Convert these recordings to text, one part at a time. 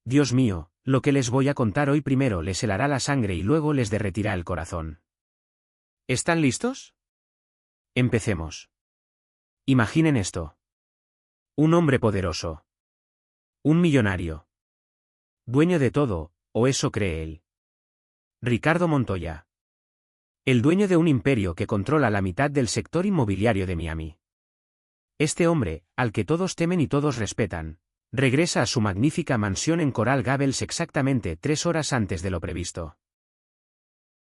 Dios mío, lo que les voy a contar hoy primero les helará la sangre y luego les derretirá el corazón. ¿Están listos? Empecemos. Imaginen esto. Un hombre poderoso. Un millonario. Dueño de todo, o eso cree él. Ricardo Montoya. El dueño de un imperio que controla la mitad del sector inmobiliario de Miami. Este hombre, al que todos temen y todos respetan, regresa a su magnífica mansión en Coral Gables exactamente 3 horas antes de lo previsto.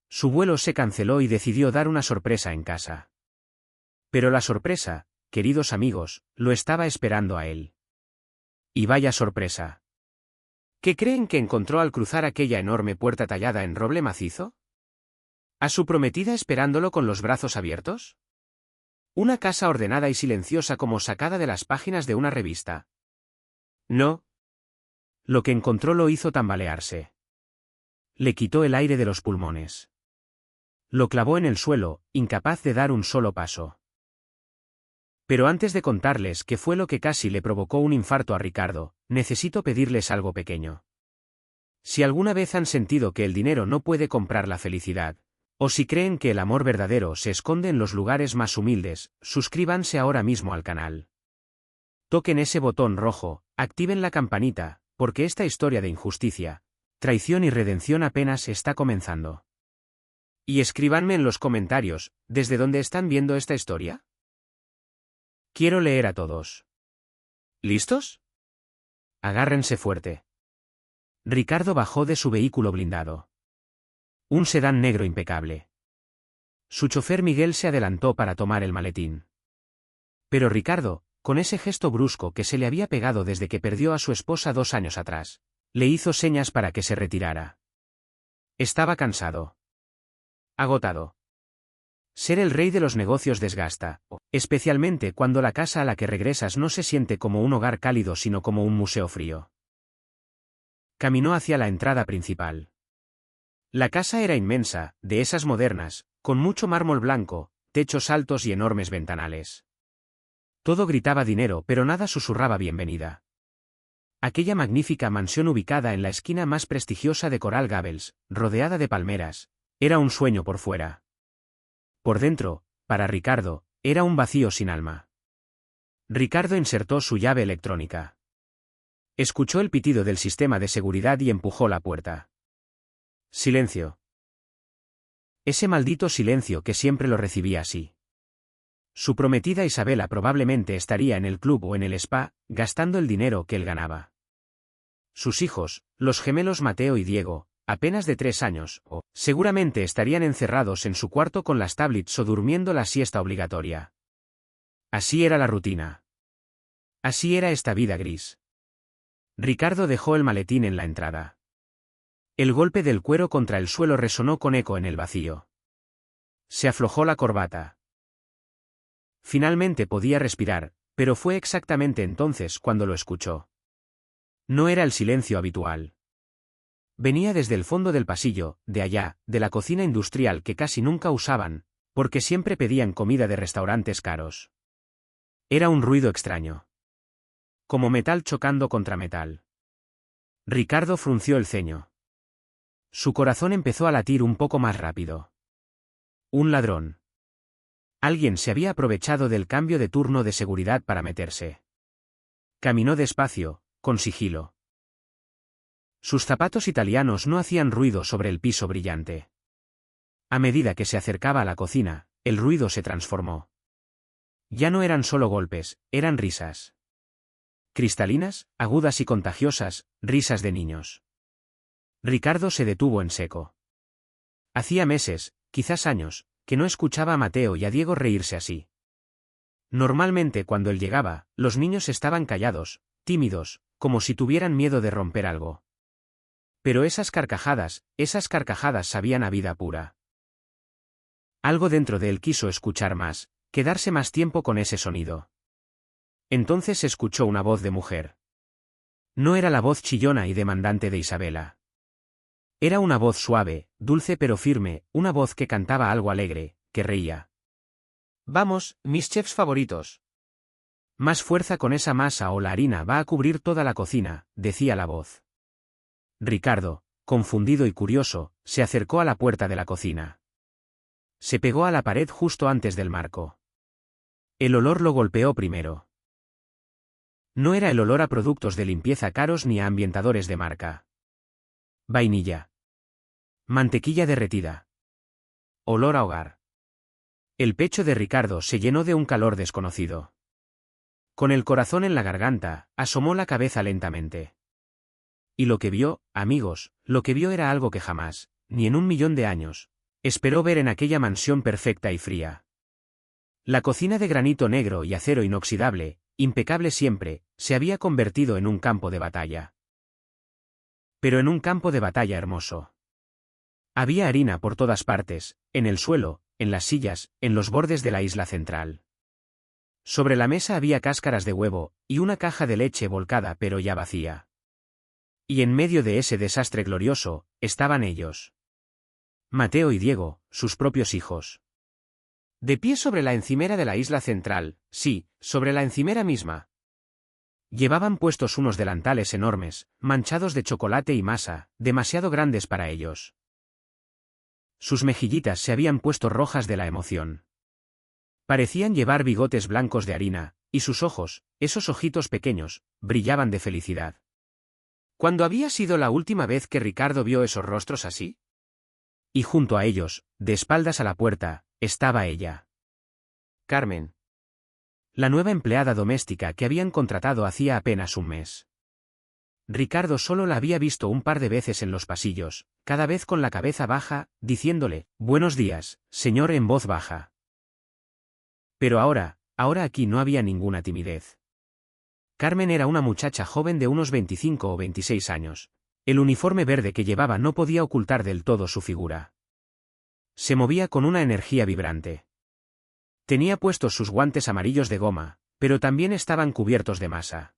Su vuelo se canceló y decidió dar una sorpresa en casa. Pero la sorpresa, queridos amigos, lo estaba esperando a él. Y vaya sorpresa. ¿Qué creen que encontró al cruzar aquella enorme puerta tallada en roble macizo? ¿A su prometida esperándolo con los brazos abiertos? ¿Una casa ordenada y silenciosa como sacada de las páginas de una revista? No. Lo que encontró lo hizo tambalearse. Le quitó el aire de los pulmones. Lo clavó en el suelo, incapaz de dar un solo paso. Pero antes de contarles qué fue lo que casi le provocó un infarto a Ricardo, necesito pedirles algo pequeño. Si alguna vez han sentido que el dinero no puede comprar la felicidad, o si creen que el amor verdadero se esconde en los lugares más humildes, suscríbanse ahora mismo al canal. Toquen ese botón rojo, activen la campanita, porque esta historia de injusticia, traición y redención apenas está comenzando. Y escríbanme en los comentarios, ¿desde dónde están viendo esta historia? Quiero leer a todos. ¿Listos? Agárrense fuerte. Ricardo bajó de su vehículo blindado. Un sedán negro impecable. Su chofer Miguel se adelantó para tomar el maletín. Pero Ricardo, con ese gesto brusco que se le había pegado desde que perdió a su esposa 2 años atrás, le hizo señas para que se retirara. Estaba cansado. Agotado. Ser el rey de los negocios desgasta, especialmente cuando la casa a la que regresas no se siente como un hogar cálido sino como un museo frío. Caminó hacia la entrada principal. La casa era inmensa, de esas modernas, con mucho mármol blanco, techos altos y enormes ventanales. Todo gritaba dinero, pero nada susurraba bienvenida. Aquella magnífica mansión ubicada en la esquina más prestigiosa de Coral Gables, rodeada de palmeras, era un sueño por fuera. Por dentro, para Ricardo, era un vacío sin alma. Ricardo insertó su llave electrónica. Escuchó el pitido del sistema de seguridad y empujó la puerta. Silencio. Ese maldito silencio que siempre lo recibía así. Su prometida Isabela probablemente estaría en el club o en el spa, gastando el dinero que él ganaba. Sus hijos, los gemelos Mateo y Diego, apenas de 3 años, seguramente estarían encerrados en su cuarto con las tablets o durmiendo la siesta obligatoria. Así era la rutina. Así era esta vida gris. Ricardo dejó el maletín en la entrada. El golpe del cuero contra el suelo resonó con eco en el vacío. Se aflojó la corbata. Finalmente podía respirar, pero fue exactamente entonces cuando lo escuchó. No era el silencio habitual. Venía desde el fondo del pasillo, de allá, de la cocina industrial que casi nunca usaban, porque siempre pedían comida de restaurantes caros. Era un ruido extraño. Como metal chocando contra metal. Ricardo frunció el ceño. Su corazón empezó a latir un poco más rápido. Un ladrón. Alguien se había aprovechado del cambio de turno de seguridad para meterse. Caminó despacio, con sigilo. Sus zapatos italianos no hacían ruido sobre el piso brillante. A medida que se acercaba a la cocina, el ruido se transformó. Ya no eran solo golpes, eran risas. Cristalinas, agudas y contagiosas, risas de niños. Ricardo se detuvo en seco. Hacía meses, quizás años, que no escuchaba a Mateo y a Diego reírse así. Normalmente cuando él llegaba, los niños estaban callados, tímidos, como si tuvieran miedo de romper algo. Pero esas carcajadas sabían a vida pura. Algo dentro de él quiso escuchar más, quedarse más tiempo con ese sonido. Entonces escuchó una voz de mujer. No era la voz chillona y demandante de Isabela. Era una voz suave, dulce pero firme, una voz que cantaba algo alegre, que reía. Vamos, mis chefs favoritos. Más fuerza con esa masa o la harina va a cubrir toda la cocina, decía la voz. Ricardo, confundido y curioso, se acercó a la puerta de la cocina. Se pegó a la pared justo antes del marco. El olor lo golpeó primero. No era el olor a productos de limpieza caros ni a ambientadores de marca. Vainilla. Mantequilla derretida. Olor a hogar. El pecho de Ricardo se llenó de un calor desconocido. Con el corazón en la garganta, asomó la cabeza lentamente. Y lo que vio, amigos, lo que vio era algo que jamás, ni en 1.000.000 de años, esperó ver en aquella mansión perfecta y fría. La cocina de granito negro y acero inoxidable, impecable siempre, se había convertido en un campo de batalla. Pero en un campo de batalla hermoso. Había harina por todas partes, en el suelo, en las sillas, en los bordes de la isla central. Sobre la mesa había cáscaras de huevo, y una caja de leche volcada pero ya vacía. Y en medio de ese desastre glorioso, estaban ellos. Mateo y Diego, sus propios hijos. De pie sobre la encimera de la isla central, sí, sobre la encimera misma. Llevaban puestos unos delantales enormes, manchados de chocolate y masa, demasiado grandes para ellos. Sus mejillitas se habían puesto rojas de la emoción. Parecían llevar bigotes blancos de harina, y sus ojos, esos ojitos pequeños, brillaban de felicidad. ¿Cuándo había sido la última vez que Ricardo vio esos rostros así? Y junto a ellos, de espaldas a la puerta, estaba ella. Carmen. La nueva empleada doméstica que habían contratado hacía apenas un mes. Ricardo solo la había visto un par de veces en los pasillos, cada vez con la cabeza baja, diciéndole, «Buenos días, señor», en voz baja. Pero ahora aquí no había ninguna timidez. Carmen era una muchacha joven de unos 25 o 26 años. El uniforme verde que llevaba no podía ocultar del todo su figura. Se movía con una energía vibrante. Tenía puestos sus guantes amarillos de goma, pero también estaban cubiertos de masa.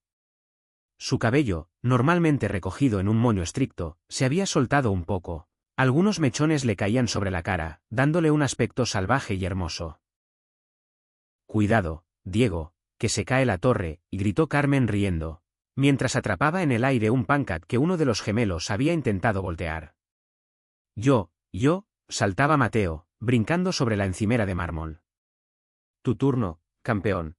Su cabello, normalmente recogido en un moño estricto, se había soltado un poco. Algunos mechones le caían sobre la cara, dándole un aspecto salvaje y hermoso. «Cuidado, Diego, que se cae la torre», gritó Carmen riendo, mientras atrapaba en el aire un pancake que uno de los gemelos había intentado voltear. Yo, saltaba Mateo, brincando sobre la encimera de mármol. «Tu turno, campeón».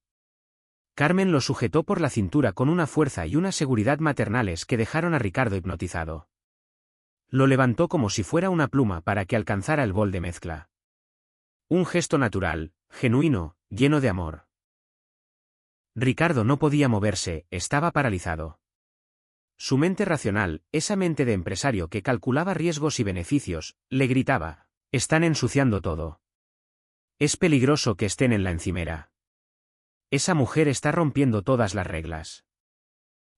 Carmen lo sujetó por la cintura con una fuerza y una seguridad maternales que dejaron a Ricardo hipnotizado. Lo levantó como si fuera una pluma para que alcanzara el bol de mezcla. Un gesto natural, genuino, lleno de amor. Ricardo no podía moverse, estaba paralizado. Su mente racional, esa mente de empresario que calculaba riesgos y beneficios, le gritaba, «Están ensuciando todo. Es peligroso que estén en la encimera. Esa mujer está rompiendo todas las reglas».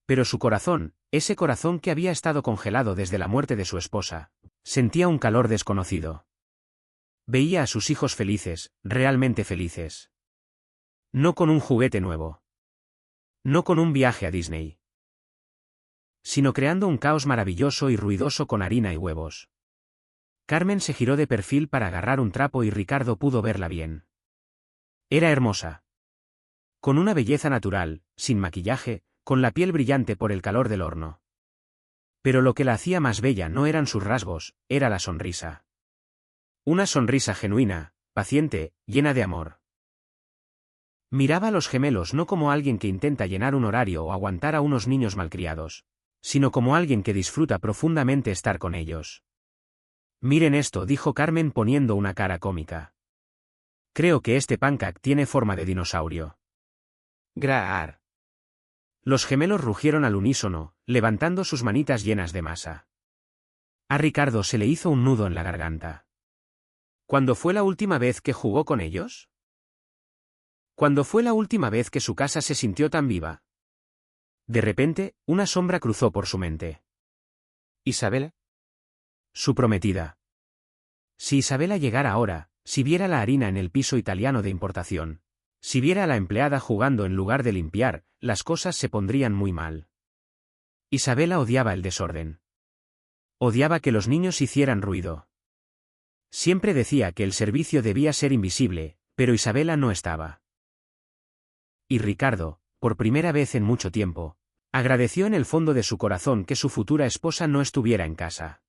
Pero su corazón, ese corazón que había estado congelado desde la muerte de su esposa, sentía un calor desconocido. Veía a sus hijos felices, realmente felices. No con un juguete nuevo. No con un viaje a Disney. Sino creando un caos maravilloso y ruidoso con harina y huevos. Carmen se giró de perfil para agarrar un trapo y Ricardo pudo verla bien. Era hermosa. Con una belleza natural, sin maquillaje, con la piel brillante por el calor del horno. Pero lo que la hacía más bella no eran sus rasgos, era la sonrisa. Una sonrisa genuina, paciente, llena de amor. Miraba a los gemelos no como alguien que intenta llenar un horario o aguantar a unos niños malcriados, sino como alguien que disfruta profundamente estar con ellos. «Miren esto», dijo Carmen poniendo una cara cómica. «Creo que este pancake tiene forma de dinosaurio». «Graar». Los gemelos rugieron al unísono, levantando sus manitas llenas de masa. A Ricardo se le hizo un nudo en la garganta. ¿Cuándo fue la última vez que jugó con ellos? ¿Cuándo fue la última vez que su casa se sintió tan viva? De repente, una sombra cruzó por su mente. ¿Isabela? Su prometida. Si Isabela llegara ahora, si viera la harina en el piso italiano de importación, si viera a la empleada jugando en lugar de limpiar, las cosas se pondrían muy mal. Isabela odiaba el desorden. Odiaba que los niños hicieran ruido. Siempre decía que el servicio debía ser invisible, pero Isabela no estaba. Y Ricardo, por primera vez en mucho tiempo, Agradeció en el fondo de su corazón que su futura esposa no estuviera en casa.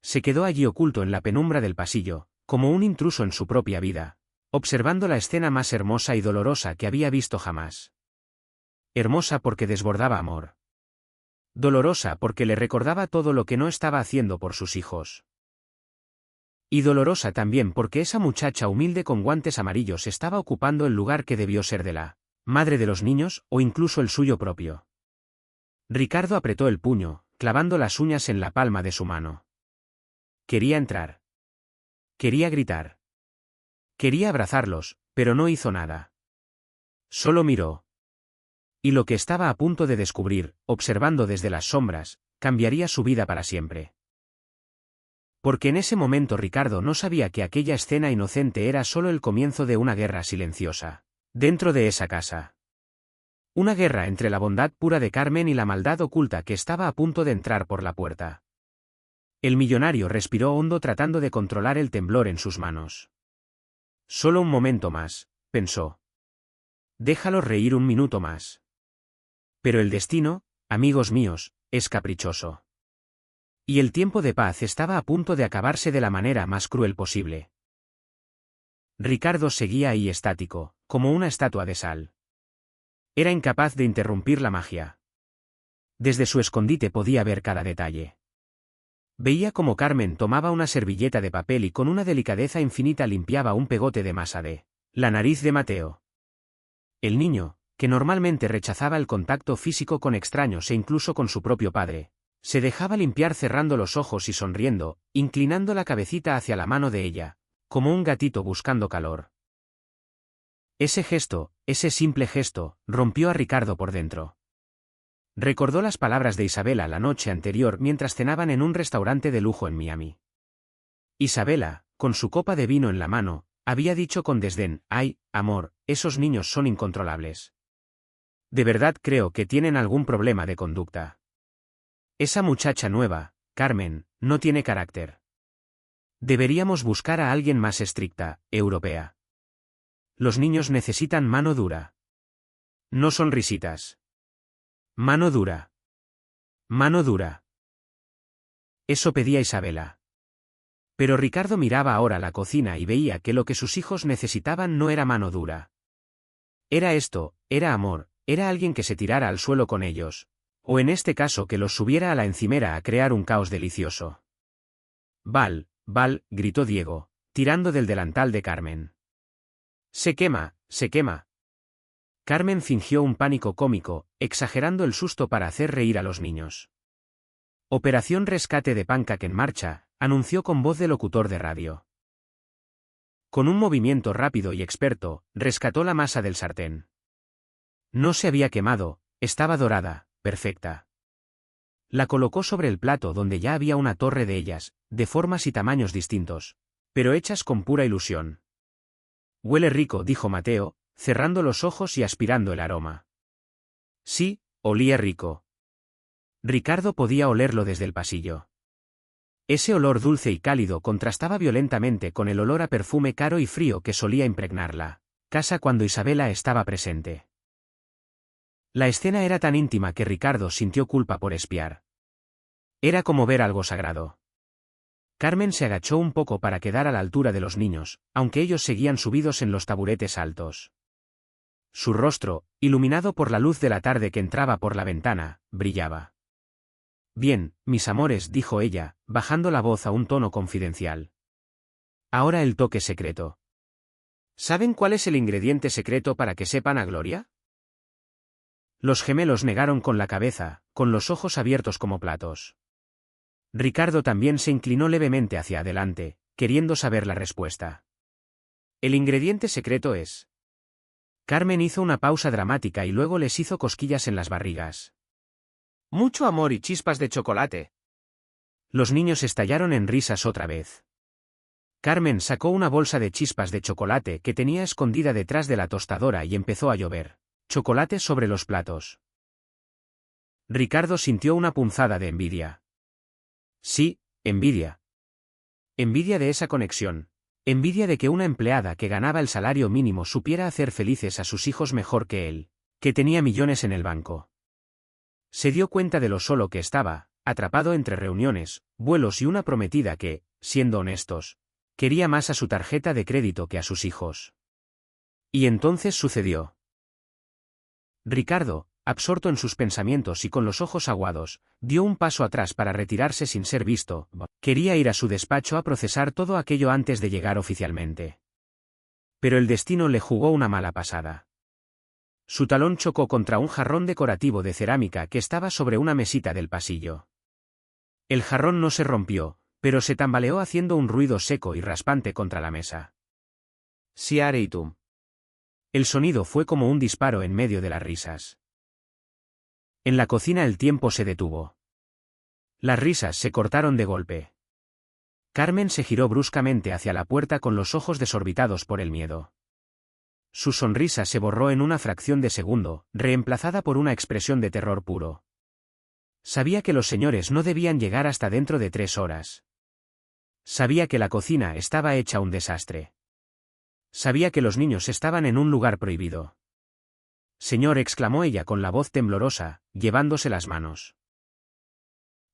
Se quedó allí oculto en la penumbra del pasillo, como un intruso en su propia vida, observando la escena más hermosa y dolorosa que había visto jamás. Hermosa porque desbordaba amor. Dolorosa porque le recordaba todo lo que no estaba haciendo por sus hijos. Y dolorosa también porque esa muchacha humilde con guantes amarillos estaba ocupando el lugar que debió ser de la madre de los niños, o incluso el suyo propio. Ricardo apretó el puño, clavando las uñas en la palma de su mano. Quería entrar. Quería gritar. Quería abrazarlos, pero no hizo nada. Solo miró. Y lo que estaba a punto de descubrir, observando desde las sombras, cambiaría su vida para siempre. Porque en ese momento Ricardo no sabía que aquella escena inocente era solo el comienzo de una guerra silenciosa, dentro de esa casa. Una guerra entre la bondad pura de Carmen y la maldad oculta que estaba a punto de entrar por la puerta. El millonario respiró hondo tratando de controlar el temblor en sus manos. Solo un momento más, pensó. Déjalos reír un minuto más. Pero el destino, amigos míos, es caprichoso. Y el tiempo de paz estaba a punto de acabarse de la manera más cruel posible. Ricardo seguía ahí estático, como una estatua de sal. Era incapaz de interrumpir la magia. Desde su escondite podía ver cada detalle. Veía cómo Carmen tomaba una servilleta de papel y con una delicadeza infinita limpiaba un pegote de masa de la nariz de Mateo. El niño, que normalmente rechazaba el contacto físico con extraños e incluso con su propio padre, se dejaba limpiar cerrando los ojos y sonriendo, inclinando la cabecita hacia la mano de ella, como un gatito buscando calor. Ese gesto, ese simple gesto, rompió a Ricardo por dentro. Recordó las palabras de Isabela la noche anterior mientras cenaban en un restaurante de lujo en Miami. Isabela, con su copa de vino en la mano, había dicho con desdén: «Ay, amor, esos niños son incontrolables. De verdad creo que tienen algún problema de conducta. Esa muchacha nueva, Carmen, no tiene carácter. Deberíamos buscar a alguien más estricta, europea. Los niños necesitan mano dura. No son risitas. Mano dura. Mano dura». Eso pedía Isabela. Pero Ricardo miraba ahora la cocina y veía que lo que sus hijos necesitaban no era mano dura. Era esto, era amor, era alguien que se tirara al suelo con ellos, o en este caso que los subiera a la encimera a crear un caos delicioso. «Val, Val», gritó Diego, tirando del delantal de Carmen. «Se quema, se quema». Carmen fingió un pánico cómico, exagerando el susto para hacer reír a los niños. «Operación Rescate de Pancake en marcha», anunció con voz de locutor de radio. Con un movimiento rápido y experto, rescató la masa del sartén. No se había quemado, estaba dorada, perfecta. La colocó sobre el plato donde ya había una torre de ellas, de formas y tamaños distintos, pero hechas con pura ilusión. «Huele rico», dijo Mateo, cerrando los ojos y aspirando el aroma. Sí, olía rico. Ricardo podía olerlo desde el pasillo. Ese olor dulce y cálido contrastaba violentamente con el olor a perfume caro y frío que solía impregnar la casa cuando Isabela estaba presente. La escena era tan íntima que Ricardo sintió culpa por espiar. Era como ver algo sagrado. Carmen se agachó un poco para quedar a la altura de los niños, aunque ellos seguían subidos en los taburetes altos. Su rostro, iluminado por la luz de la tarde que entraba por la ventana, brillaba. «Bien, mis amores», dijo ella, bajando la voz a un tono confidencial. «Ahora el toque secreto. ¿Saben cuál es el ingrediente secreto para que sepan a gloria?». Los gemelos negaron con la cabeza, con los ojos abiertos como platos. Ricardo también se inclinó levemente hacia adelante, queriendo saber la respuesta. «El ingrediente secreto es...». Carmen hizo una pausa dramática y luego les hizo cosquillas en las barrigas. «Mucho amor y chispas de chocolate». Los niños estallaron en risas otra vez. Carmen sacó una bolsa de chispas de chocolate que tenía escondida detrás de la tostadora y empezó a llover chocolate sobre los platos. Ricardo sintió una punzada de envidia. Sí, envidia. Envidia de esa conexión. Envidia de que una empleada que ganaba el salario mínimo supiera hacer felices a sus hijos mejor que él, que tenía millones en el banco. Se dio cuenta de lo solo que estaba, atrapado entre reuniones, vuelos y una prometida que, siendo honestos, quería más a su tarjeta de crédito que a sus hijos. Y entonces sucedió. Ricardo, absorto en sus pensamientos y con los ojos aguados, dio un paso atrás para retirarse sin ser visto. Quería ir a su despacho a procesar todo aquello antes de llegar oficialmente. Pero el destino le jugó una mala pasada. Su talón chocó contra un jarrón decorativo de cerámica que estaba sobre una mesita del pasillo. El jarrón no se rompió, pero se tambaleó haciendo un ruido seco y raspante contra la mesa. Siareitum. El sonido fue como un disparo en medio de las risas. En la cocina el tiempo se detuvo. Las risas se cortaron de golpe. Carmen se giró bruscamente hacia la puerta con los ojos desorbitados por el miedo. Su sonrisa se borró en una fracción de segundo, reemplazada por una expresión de terror puro. Sabía que los señores no debían llegar hasta dentro de 3 horas. Sabía que la cocina estaba hecha un desastre. Sabía que los niños estaban en un lugar prohibido. Señor, exclamó ella con la voz temblorosa, llevándose las manos.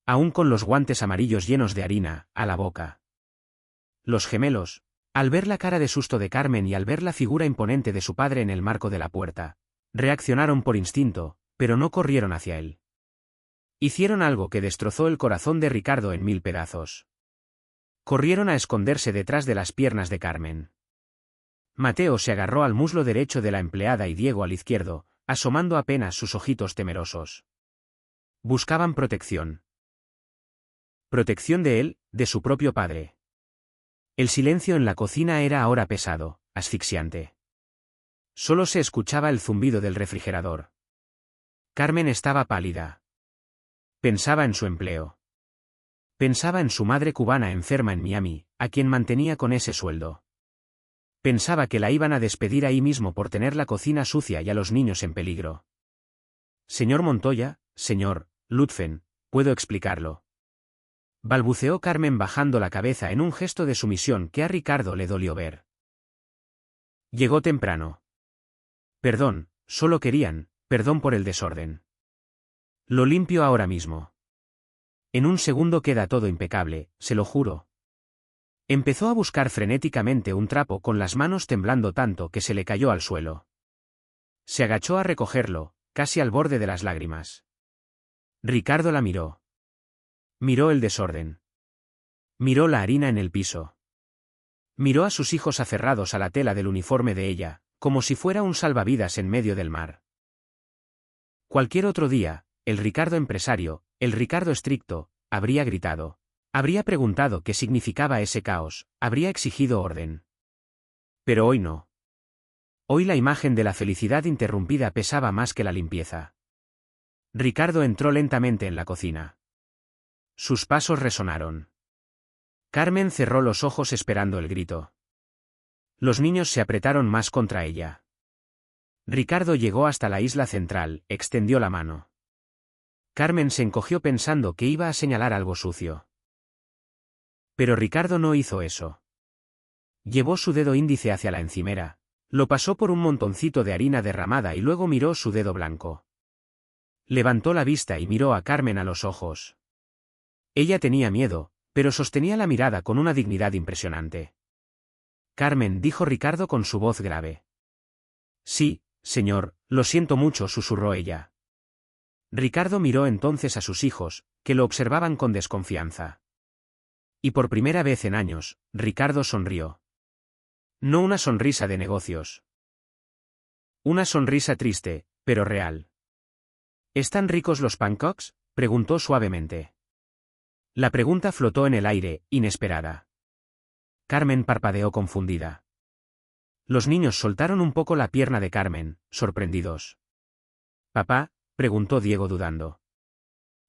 Aún con los guantes amarillos llenos de harina, a la boca. Los gemelos, al ver la cara de susto de Carmen y al ver la figura imponente de su padre en el marco de la puerta, reaccionaron por instinto, pero no corrieron hacia él. Hicieron algo que destrozó el corazón de Ricardo en 1000 pedazos. Corrieron a esconderse detrás de las piernas de Carmen. Mateo se agarró al muslo derecho de la empleada y Diego al izquierdo, asomando apenas sus ojitos temerosos. Buscaban protección. Protección de él, de su propio padre. El silencio en la cocina era ahora pesado, asfixiante. Solo se escuchaba el zumbido del refrigerador. Carmen estaba pálida. Pensaba en su empleo. Pensaba en su madre cubana enferma en Miami, a quien mantenía con ese sueldo. Pensaba que la iban a despedir ahí mismo por tener la cocina sucia y a los niños en peligro. Señor Montoya, señor Lütfen, puedo explicarlo. Balbuceó Carmen bajando la cabeza en un gesto de sumisión que a Ricardo le dolió ver. Llegó temprano. Perdón, solo querían, perdón por el desorden. Lo limpio ahora mismo. En un segundo queda todo impecable, se lo juro. Empezó a buscar frenéticamente un trapo con las manos temblando tanto que se le cayó al suelo. Se agachó a recogerlo, casi al borde de las lágrimas. Ricardo la miró. Miró el desorden. Miró la harina en el piso. Miró a sus hijos aferrados a la tela del uniforme de ella, como si fuera un salvavidas en medio del mar. Cualquier otro día, el Ricardo empresario, el Ricardo estricto, habría gritado. Habría preguntado qué significaba ese caos, habría exigido orden. Pero hoy no. Hoy la imagen de la felicidad interrumpida pesaba más que la limpieza. Ricardo entró lentamente en la cocina. Sus pasos resonaron. Carmen cerró los ojos esperando el grito. Los niños se apretaron más contra ella. Ricardo llegó hasta la isla central, extendió la mano. Carmen se encogió pensando que iba a señalar algo sucio. Pero Ricardo no hizo eso. Llevó su dedo índice hacia la encimera, lo pasó por un montoncito de harina derramada y luego miró su dedo blanco. Levantó la vista y miró a Carmen a los ojos. Ella tenía miedo, pero sostenía la mirada con una dignidad impresionante. Carmen, dijo Ricardo con su voz grave. Sí, señor, lo siento mucho, susurró ella. Ricardo miró entonces a sus hijos, que lo observaban con desconfianza. Y por primera vez en años, Ricardo sonrió. No una sonrisa de negocios. Una sonrisa triste, pero real. ¿Están ricos los pancakes?, preguntó suavemente. La pregunta flotó en el aire, inesperada. Carmen parpadeó confundida. Los niños soltaron un poco la pierna de Carmen, sorprendidos. «¿Papá?», preguntó Diego dudando.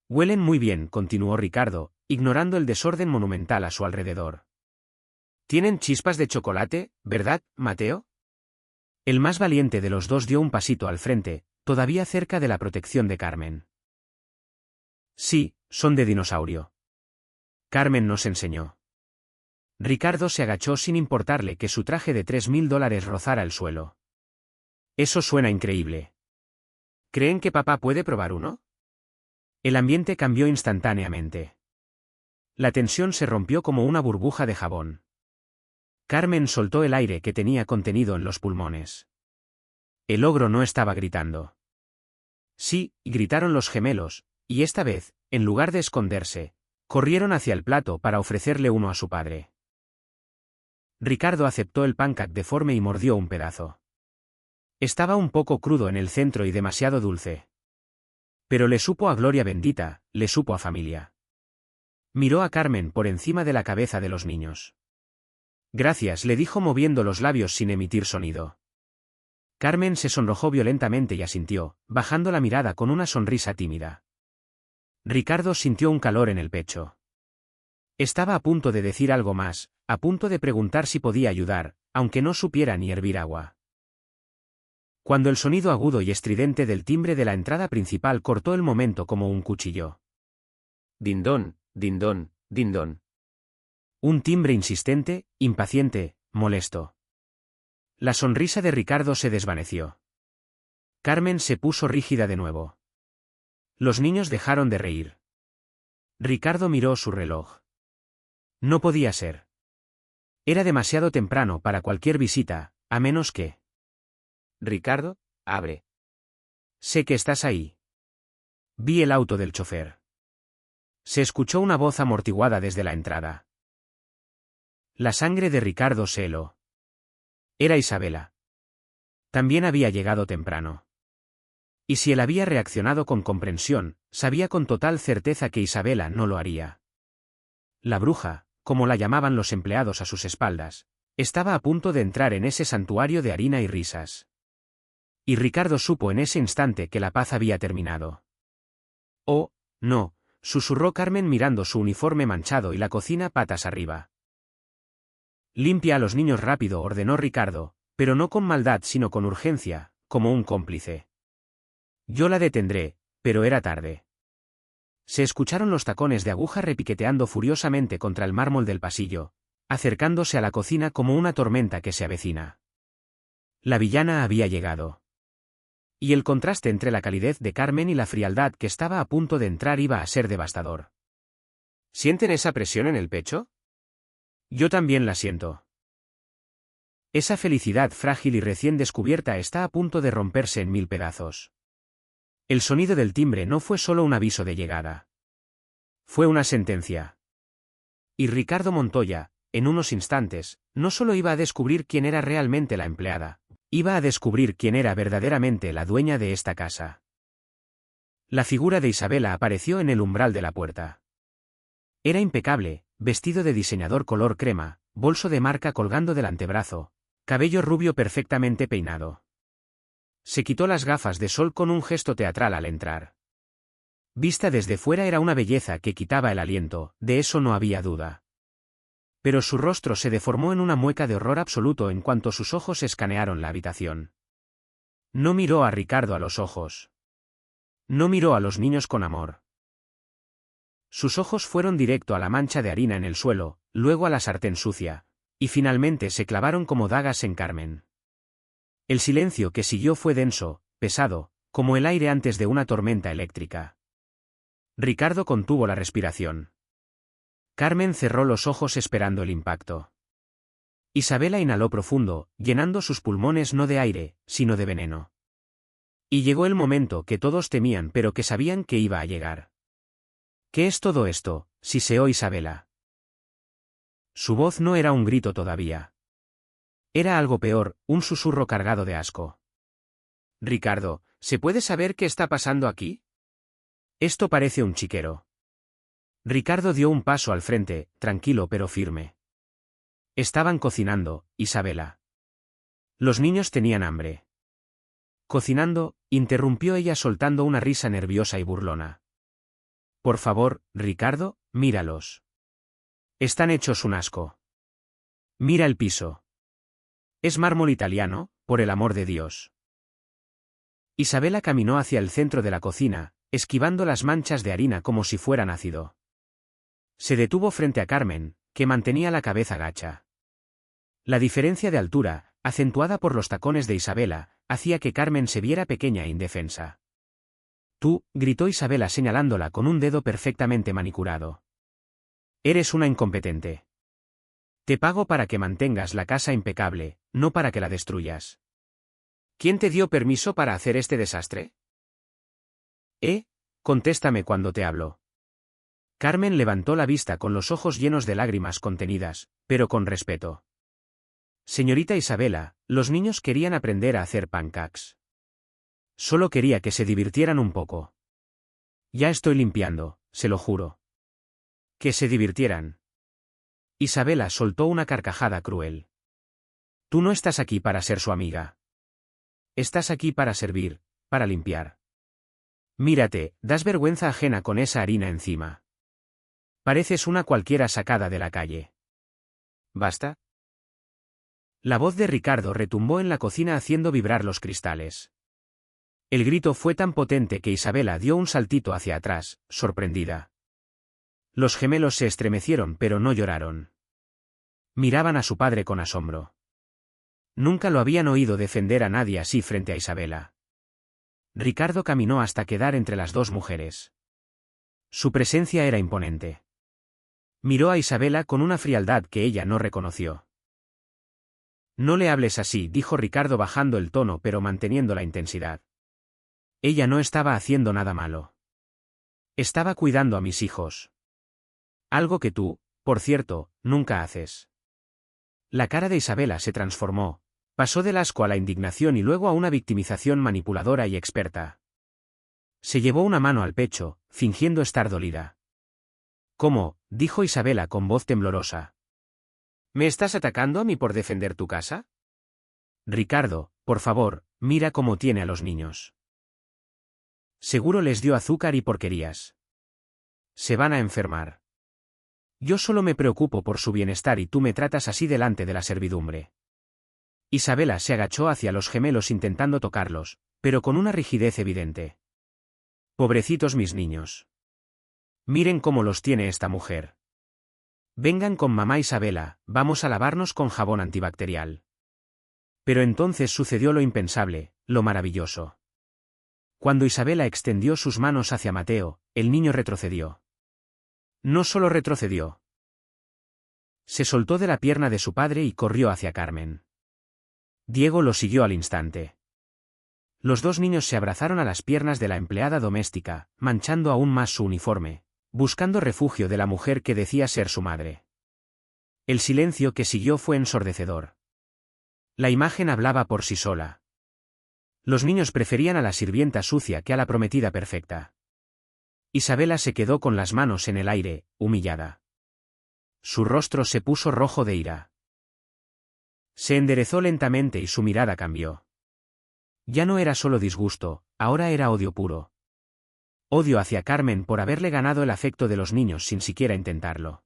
«Huelen muy bien», continuó Ricardo, ignorando el desorden monumental a su alrededor. «Tienen chispas de chocolate, ¿verdad, Mateo?». El más valiente de los dos dio un pasito al frente, todavía cerca de la protección de Carmen. «Sí, son de dinosaurio. Carmen nos enseñó». Ricardo se agachó sin importarle que su traje de $3.000 rozara el suelo. «Eso suena increíble. ¿Creen que papá puede probar uno?». El ambiente cambió instantáneamente. La tensión se rompió como una burbuja de jabón. Carmen soltó el aire que tenía contenido en los pulmones. El ogro no estaba gritando. Sí, gritaron los gemelos, y esta vez, en lugar de esconderse, corrieron hacia el plato para ofrecerle uno a su padre. Ricardo aceptó el pancake deforme y mordió un pedazo. Estaba un poco crudo en el centro y demasiado dulce. Pero le supo a gloria bendita, le supo a familia. Miró a Carmen por encima de la cabeza de los niños. Gracias, le dijo moviendo los labios sin emitir sonido. Carmen se sonrojó violentamente y asintió, bajando la mirada con una sonrisa tímida. Ricardo sintió un calor en el pecho. Estaba a punto de decir algo más, a punto de preguntar si podía ayudar, aunque no supiera ni hervir agua. Cuando el sonido agudo y estridente del timbre de la entrada principal cortó el momento como un cuchillo. Dindón, dindón, dindón. Un timbre insistente, impaciente, molesto. La sonrisa de Ricardo se desvaneció. Carmen se puso rígida de nuevo. Los niños dejaron de reír. Ricardo miró su reloj. No podía ser. Era demasiado temprano para cualquier visita, a menos que... Ricardo, abre. Sé que estás ahí. Vi el auto del chofer. Se escuchó una voz amortiguada desde la entrada. La sangre de Ricardo se heló. Era Isabela. También había llegado temprano. Y si él había reaccionado con comprensión, sabía con total certeza que Isabela no lo haría. La bruja, como la llamaban los empleados a sus espaldas, estaba a punto de entrar en ese santuario de harina y risas. Y Ricardo supo en ese instante que la paz había terminado. Oh, no, susurró Carmen mirando su uniforme manchado y la cocina patas arriba. Limpia a los niños rápido, ordenó Ricardo, pero no con maldad sino con urgencia, como un cómplice. Yo la detendré, pero era tarde. Se escucharon los tacones de aguja repiqueteando furiosamente contra el mármol del pasillo, acercándose a la cocina como una tormenta que se avecina. La villana había llegado. Y el contraste entre la calidez de Carmen y la frialdad que estaba a punto de entrar iba a ser devastador. ¿Sienten esa presión en el pecho? Yo también la siento. Esa felicidad frágil y recién descubierta está a punto de romperse en mil pedazos. El sonido del timbre no fue solo un aviso de llegada. Fue una sentencia. Y Ricardo Montoya, en unos instantes, no solo iba a descubrir quién era realmente la empleada, iba a descubrir quién era verdaderamente la dueña de esta casa. La figura de Isabela apareció en el umbral de la puerta. Era impecable, vestido de diseñador color crema, bolso de marca colgando del antebrazo, cabello rubio perfectamente peinado. Se quitó las gafas de sol con un gesto teatral al entrar. Vista desde fuera era una belleza que quitaba el aliento, de eso no había duda. Pero su rostro se deformó en una mueca de horror absoluto en cuanto sus ojos escanearon la habitación. No miró a Ricardo a los ojos. No miró a los niños con amor. Sus ojos fueron directo a la mancha de harina en el suelo, luego a la sartén sucia, y finalmente se clavaron como dagas en Carmen. El silencio que siguió fue denso, pesado, como el aire antes de una tormenta eléctrica. Ricardo contuvo la respiración. Carmen cerró los ojos esperando el impacto. Isabela inhaló profundo, llenando sus pulmones no de aire, sino de veneno. Y llegó el momento que todos temían pero que sabían que iba a llegar. ¿Qué es todo esto?, siseó Isabela. Su voz no era un grito todavía. Era algo peor, un susurro cargado de asco. Ricardo, ¿se puede saber qué está pasando aquí? Esto parece un chiquero. Ricardo dio un paso al frente, tranquilo pero firme. Estaban cocinando, Isabela. Los niños tenían hambre. Cocinando, interrumpió ella soltando una risa nerviosa y burlona. Por favor, Ricardo, míralos. Están hechos un asco. Mira el piso. Es mármol italiano, por el amor de Dios. Isabela caminó hacia el centro de la cocina, esquivando las manchas de harina como si fueran ácido. Se detuvo frente a Carmen, que mantenía la cabeza gacha. La diferencia de altura, acentuada por los tacones de Isabela, hacía que Carmen se viera pequeña e indefensa. Tú, gritó Isabela señalándola con un dedo perfectamente manicurado. Eres una incompetente. Te pago para que mantengas la casa impecable, no para que la destruyas. ¿Quién te dio permiso para hacer este desastre? Contéstame cuando te hablo. Carmen levantó la vista con los ojos llenos de lágrimas contenidas, pero con respeto. Señorita Isabela, los niños querían aprender a hacer pancakes. Solo quería que se divirtieran un poco. Ya estoy limpiando, se lo juro. Que se divirtieran. Isabela soltó una carcajada cruel. Tú no estás aquí para ser su amiga. Estás aquí para servir, para limpiar. Mírate, das vergüenza ajena con esa harina encima. Pareces una cualquiera sacada de la calle. ¿Basta? La voz de Ricardo retumbó en la cocina haciendo vibrar los cristales. El grito fue tan potente que Isabela dio un saltito hacia atrás, sorprendida. Los gemelos se estremecieron pero no lloraron. Miraban a su padre con asombro. Nunca lo habían oído defender a nadie así frente a Isabela. Ricardo caminó hasta quedar entre las dos mujeres. Su presencia era imponente. Miró a Isabela con una frialdad que ella no reconoció. No le hables así, dijo Ricardo bajando el tono pero manteniendo la intensidad. Ella no estaba haciendo nada malo. Estaba cuidando a mis hijos. Algo que tú, por cierto, nunca haces. La cara de Isabela se transformó, pasó del asco a la indignación y luego a una victimización manipuladora y experta. Se llevó una mano al pecho, fingiendo estar dolida. ¿Cómo?, dijo Isabela con voz temblorosa. ¿Me estás atacando a mí por defender tu casa? Ricardo, por favor, mira cómo tiene a los niños. Seguro les dio azúcar y porquerías. Se van a enfermar. Yo solo me preocupo por su bienestar y tú me tratas así delante de la servidumbre. Isabela se agachó hacia los gemelos intentando tocarlos, pero con una rigidez evidente. Pobrecitos mis niños. Miren cómo los tiene esta mujer. Vengan con mamá Isabela, vamos a lavarnos con jabón antibacterial. Pero entonces sucedió lo impensable, lo maravilloso. Cuando Isabela extendió sus manos hacia Mateo, el niño retrocedió. No solo retrocedió. Se soltó de la pierna de su padre y corrió hacia Carmen. Diego lo siguió al instante. Los dos niños se abrazaron a las piernas de la empleada doméstica, manchando aún más su uniforme, buscando refugio de la mujer que decía ser su madre. El silencio que siguió fue ensordecedor. La imagen hablaba por sí sola. Los niños preferían a la sirvienta sucia que a la prometida perfecta. Isabela se quedó con las manos en el aire, humillada. Su rostro se puso rojo de ira. Se enderezó lentamente y su mirada cambió. Ya no era solo disgusto, ahora era odio puro. Odio hacia Carmen por haberle ganado el afecto de los niños sin siquiera intentarlo.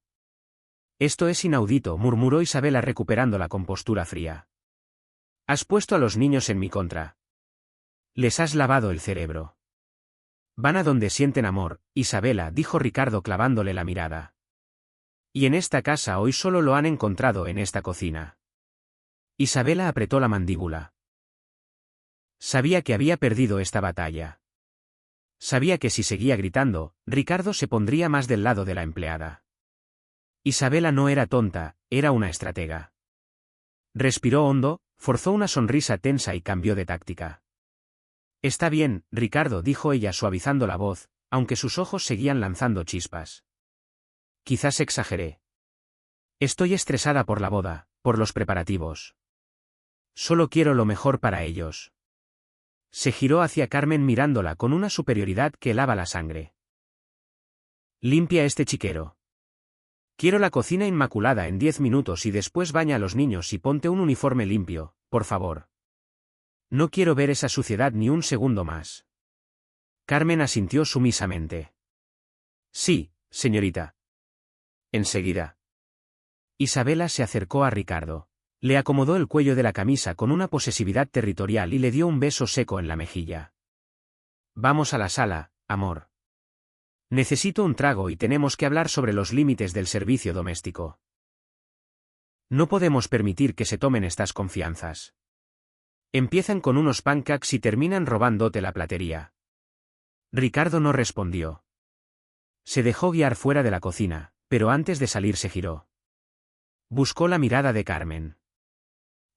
Esto es inaudito, murmuró Isabela recuperando la compostura fría. Has puesto a los niños en mi contra. Les has lavado el cerebro. Van a donde sienten amor, Isabela, dijo Ricardo clavándole la mirada. Y en esta casa hoy solo lo han encontrado en esta cocina. Isabela apretó la mandíbula. Sabía que había perdido esta batalla. Sabía que si seguía gritando, Ricardo se pondría más del lado de la empleada. Isabela no era tonta, era una estratega. Respiró hondo, forzó una sonrisa tensa y cambió de táctica. Está bien, Ricardo, dijo ella suavizando la voz, aunque sus ojos seguían lanzando chispas. Quizás exageré. Estoy estresada por la boda, por los preparativos. Solo quiero lo mejor para ellos. Se giró hacia Carmen mirándola con una superioridad que helaba la sangre. Limpia este chiquero. Quiero la cocina inmaculada en 10 minutos y después baña a los niños y ponte un uniforme limpio, por favor. No quiero ver esa suciedad ni un segundo más. Carmen asintió sumisamente. Sí, señorita. Enseguida. Isabela se acercó a Ricardo. Le acomodó el cuello de la camisa con una posesividad territorial y le dio un beso seco en la mejilla. Vamos a la sala, amor. Necesito un trago y tenemos que hablar sobre los límites del servicio doméstico. No podemos permitir que se tomen estas confianzas. Empiezan con unos pancakes y terminan robándote la platería. Ricardo no respondió. Se dejó guiar fuera de la cocina, pero antes de salir se giró. Buscó la mirada de Carmen.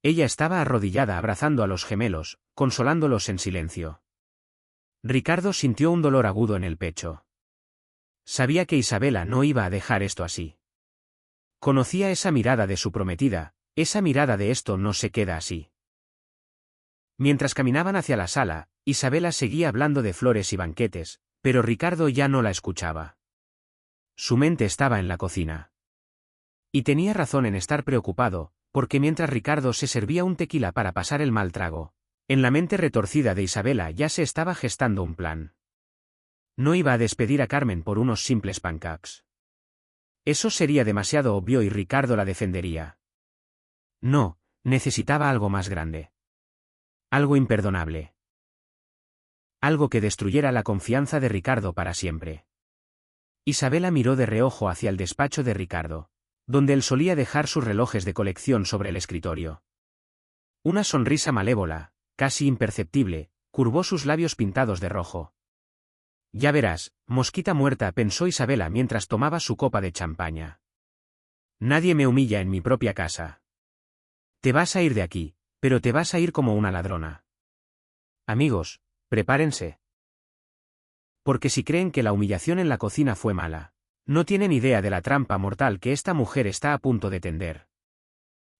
Ella estaba arrodillada abrazando a los gemelos, consolándolos en silencio. Ricardo sintió un dolor agudo en el pecho. Sabía que Isabela no iba a dejar esto así. Conocía esa mirada de su prometida, esa mirada de esto no se queda así. Mientras caminaban hacia la sala, Isabela seguía hablando de flores y banquetes, pero Ricardo ya no la escuchaba. Su mente estaba en la cocina. Y tenía razón en estar preocupado, porque mientras Ricardo se servía un tequila para pasar el mal trago, en la mente retorcida de Isabela ya se estaba gestando un plan. No iba a despedir a Carmen por unos simples pancakes. Eso sería demasiado obvio y Ricardo la defendería. No, necesitaba algo más grande. Algo imperdonable. Algo que destruyera la confianza de Ricardo para siempre. Isabela miró de reojo hacia el despacho de Ricardo, donde él solía dejar sus relojes de colección sobre el escritorio. Una sonrisa malévola, casi imperceptible, curvó sus labios pintados de rojo. Ya verás, mosquita muerta, pensó Isabela mientras tomaba su copa de champaña. Nadie me humilla en mi propia casa. Te vas a ir de aquí, pero te vas a ir como una ladrona. Amigos, prepárense. Porque si creen que la humillación en la cocina fue mala, no tienen idea de la trampa mortal que esta mujer está a punto de tender.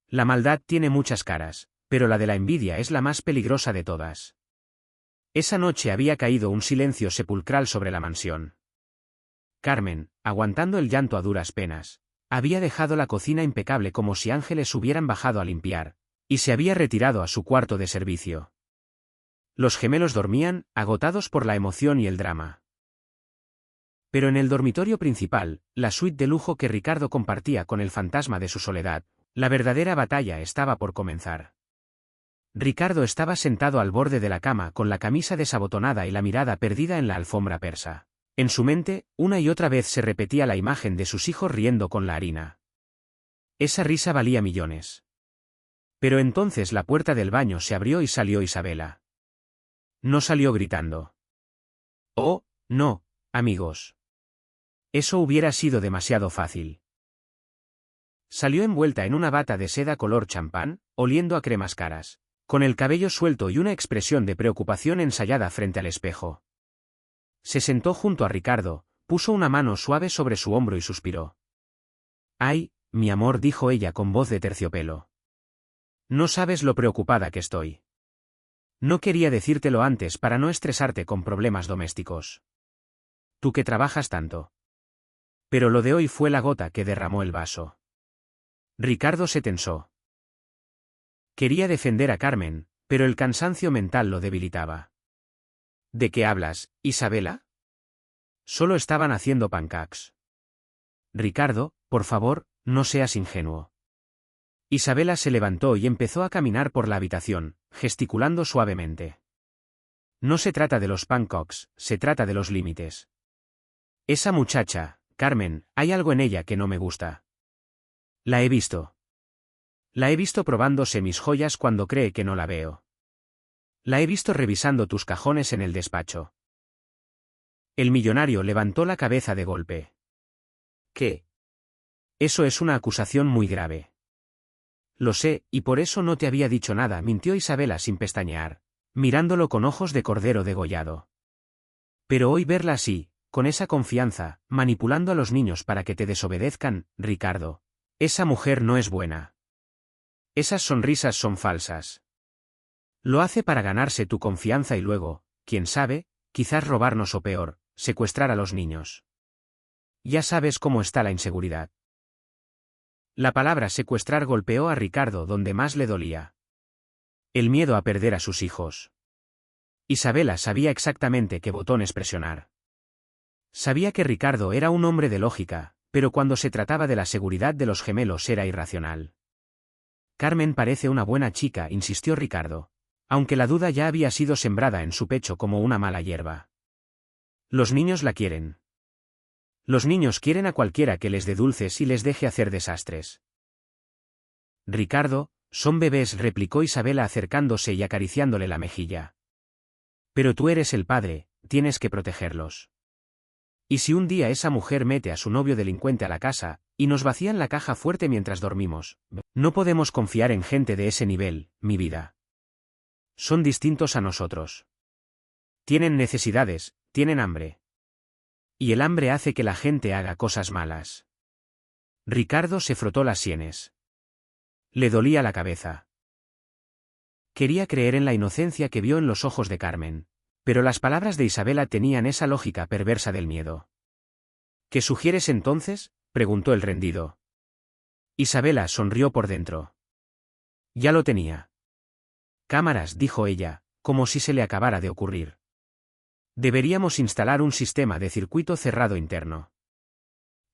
La maldad tiene muchas caras, pero la de la envidia es la más peligrosa de todas. Esa noche había caído un silencio sepulcral sobre la mansión. Carmen, aguantando el llanto a duras penas, había dejado la cocina impecable como si ángeles hubieran bajado a limpiar, y se había retirado a su cuarto de servicio. Los gemelos dormían, agotados por la emoción y el drama. Pero en el dormitorio principal, la suite de lujo que Ricardo compartía con el fantasma de su soledad, la verdadera batalla estaba por comenzar. Ricardo estaba sentado al borde de la cama con la camisa desabotonada y la mirada perdida en la alfombra persa. En su mente, una y otra vez se repetía la imagen de sus hijos riendo con la harina. Esa risa valía millones. Pero entonces la puerta del baño se abrió y salió Isabela. No salió gritando. Oh, no, amigos. Eso hubiera sido demasiado fácil. Salió envuelta en una bata de seda color champán, oliendo a cremas caras, con el cabello suelto y una expresión de preocupación ensayada frente al espejo. Se sentó junto a Ricardo, puso una mano suave sobre su hombro y suspiró. «Ay, mi amor», dijo ella con voz de terciopelo. «No sabes lo preocupada que estoy. No quería decírtelo antes para no estresarte con problemas domésticos. Tú que trabajas tanto». Pero lo de hoy fue la gota que derramó el vaso. Ricardo se tensó. Quería defender a Carmen, pero el cansancio mental lo debilitaba. ¿De qué hablas, Isabela? Solo estaban haciendo pancakes. Ricardo, por favor, no seas ingenuo. Isabela se levantó y empezó a caminar por la habitación, gesticulando suavemente. No se trata de los pancakes, se trata de los límites. Esa muchacha, Carmen, hay algo en ella que no me gusta. La he visto. La he visto probándose mis joyas cuando cree que no la veo. La he visto revisando tus cajones en el despacho. El millonario levantó la cabeza de golpe. ¿Qué? Eso es una acusación muy grave. Lo sé, y por eso no te había dicho nada, mintió Isabela sin pestañear, mirándolo con ojos de cordero degollado. Pero hoy verla así, con esa confianza, manipulando a los niños para que te desobedezcan, Ricardo, esa mujer no es buena. Esas sonrisas son falsas. Lo hace para ganarse tu confianza y luego, quién sabe, quizás robarnos o peor, secuestrar a los niños. Ya sabes cómo está la inseguridad. La palabra secuestrar golpeó a Ricardo donde más le dolía. El miedo a perder a sus hijos. Isabela sabía exactamente qué botones presionar. Sabía que Ricardo era un hombre de lógica, pero cuando se trataba de la seguridad de los gemelos era irracional. Carmen parece una buena chica, insistió Ricardo, aunque la duda ya había sido sembrada en su pecho como una mala hierba. Los niños la quieren. Los niños quieren a cualquiera que les dé dulces y les deje hacer desastres. Ricardo, son bebés, replicó Isabela acercándose y acariciándole la mejilla. Pero tú eres el padre, tienes que protegerlos. ¿Y si un día esa mujer mete a su novio delincuente a la casa, y nos vacían la caja fuerte mientras dormimos? No podemos confiar en gente de ese nivel, mi vida. Son distintos a nosotros. Tienen necesidades, tienen hambre. Y el hambre hace que la gente haga cosas malas. Ricardo se frotó las sienes. Le dolía la cabeza. Quería creer en la inocencia que vio en los ojos de Carmen, pero las palabras de Isabela tenían esa lógica perversa del miedo. ¿Qué sugieres entonces?, preguntó el rendido. Isabela sonrió por dentro. Ya lo tenía. Cámaras, dijo ella, como si se le acabara de ocurrir. Deberíamos instalar un sistema de circuito cerrado interno.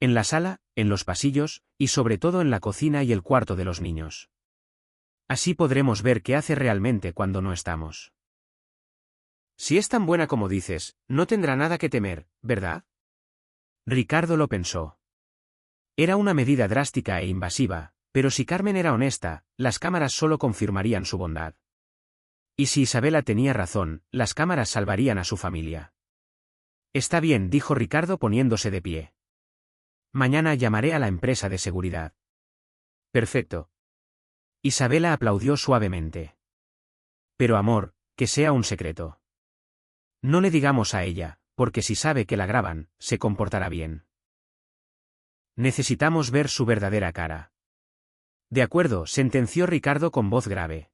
En la sala, en los pasillos, y sobre todo en la cocina y el cuarto de los niños. Así podremos ver qué hace realmente cuando no estamos. Si es tan buena como dices, no tendrá nada que temer, ¿verdad? Ricardo lo pensó. Era una medida drástica e invasiva, pero si Carmen era honesta, las cámaras solo confirmarían su bondad. Y si Isabela tenía razón, las cámaras salvarían a su familia. Está bien, dijo Ricardo poniéndose de pie. Mañana llamaré a la empresa de seguridad. Perfecto. Isabela aplaudió suavemente. Pero amor, que sea un secreto. No le digamos a ella, porque si sabe que la graban, se comportará bien. Necesitamos ver su verdadera cara. De acuerdo, sentenció Ricardo con voz grave.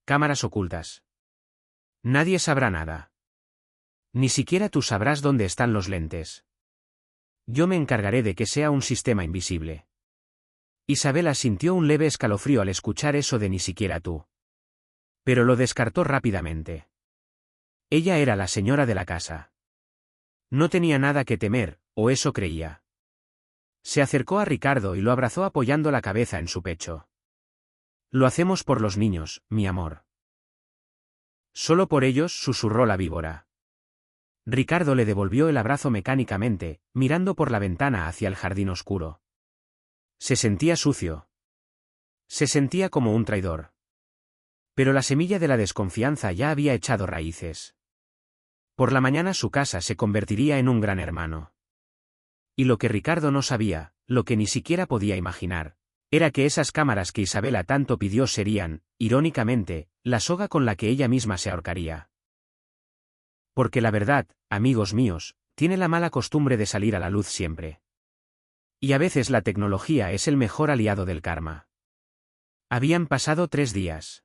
Cámaras ocultas. Nadie sabrá nada. Ni siquiera tú sabrás dónde están los lentes. Yo me encargaré de que sea un sistema invisible. Isabela sintió un leve escalofrío al escuchar eso de ni siquiera tú. Pero lo descartó rápidamente. Ella era la señora de la casa. No tenía nada que temer, o eso creía. Se acercó a Ricardo y lo abrazó apoyando la cabeza en su pecho. Lo hacemos por los niños, mi amor. Solo por ellos, susurró la víbora. Ricardo le devolvió el abrazo mecánicamente, mirando por la ventana hacia el jardín oscuro. Se sentía sucio. Se sentía como un traidor. Pero la semilla de la desconfianza ya había echado raíces. Por la mañana su casa se convertiría en un gran hermano. Y lo que Ricardo no sabía, lo que ni siquiera podía imaginar, era que esas cámaras que Isabela tanto pidió serían, irónicamente, la soga con la que ella misma se ahorcaría. Porque la verdad, amigos míos, tiene la mala costumbre de salir a la luz siempre. Y a veces la tecnología es el mejor aliado del karma. Habían pasado 3 días.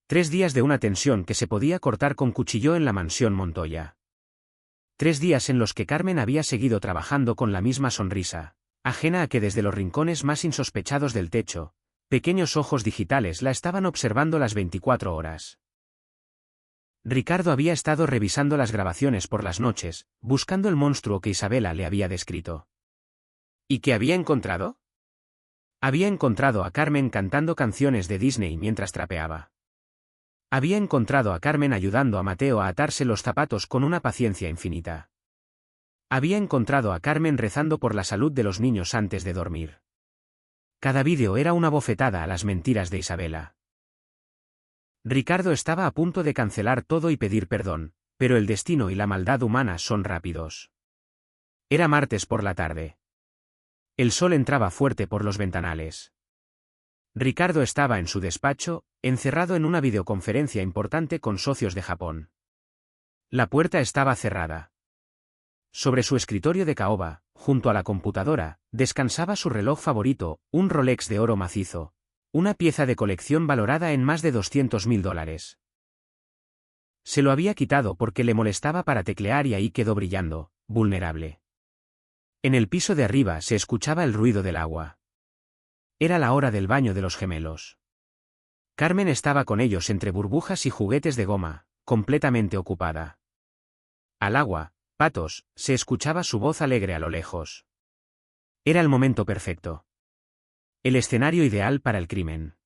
3 días de una tensión que se podía cortar con cuchillo en la mansión Montoya. 3 días en los que Carmen había seguido trabajando con la misma sonrisa, ajena a que desde los rincones más insospechados del techo, pequeños ojos digitales la estaban observando las 24 horas. Ricardo había estado revisando las grabaciones por las noches, buscando el monstruo que Isabela le había descrito. ¿Y qué había encontrado? Había encontrado a Carmen cantando canciones de Disney mientras trapeaba. Había encontrado a Carmen ayudando a Mateo a atarse los zapatos con una paciencia infinita. Había encontrado a Carmen rezando por la salud de los niños antes de dormir. Cada vídeo era una bofetada a las mentiras de Isabela. Ricardo estaba a punto de cancelar todo y pedir perdón, pero el destino y la maldad humana son rápidos. Era martes por la tarde. El sol entraba fuerte por los ventanales. Ricardo estaba en su despacho, encerrado en una videoconferencia importante con socios de Japón. La puerta estaba cerrada. Sobre su escritorio de caoba, junto a la computadora, descansaba su reloj favorito, un Rolex de oro macizo, una pieza de colección valorada en más de $200.000. Se lo había quitado porque le molestaba para teclear y ahí quedó brillando, vulnerable. En el piso de arriba se escuchaba el ruido del agua. Era la hora del baño de los gemelos. Carmen estaba con ellos entre burbujas y juguetes de goma, completamente ocupada. Al agua, patos, se escuchaba su voz alegre a lo lejos. Era el momento perfecto. El escenario ideal para el crimen.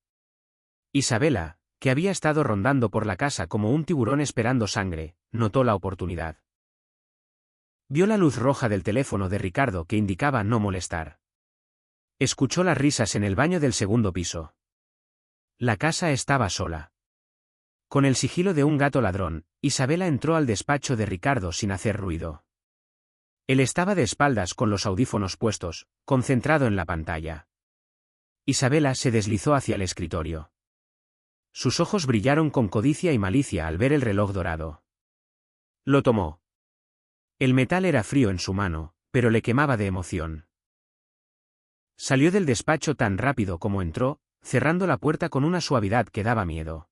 Isabela, que había estado rondando por la casa como un tiburón esperando sangre, notó la oportunidad. Vio la luz roja del teléfono de Ricardo que indicaba no molestar. Escuchó las risas en el baño del segundo piso. La casa estaba sola. Con el sigilo de un gato ladrón, Isabela entró al despacho de Ricardo sin hacer ruido. Él estaba de espaldas con los audífonos puestos, concentrado en la pantalla. Isabela se deslizó hacia el escritorio. Sus ojos brillaron con codicia y malicia al ver el reloj dorado. Lo tomó. El metal era frío en su mano, pero le quemaba de emoción. Salió del despacho tan rápido como entró, cerrando la puerta con una suavidad que daba miedo.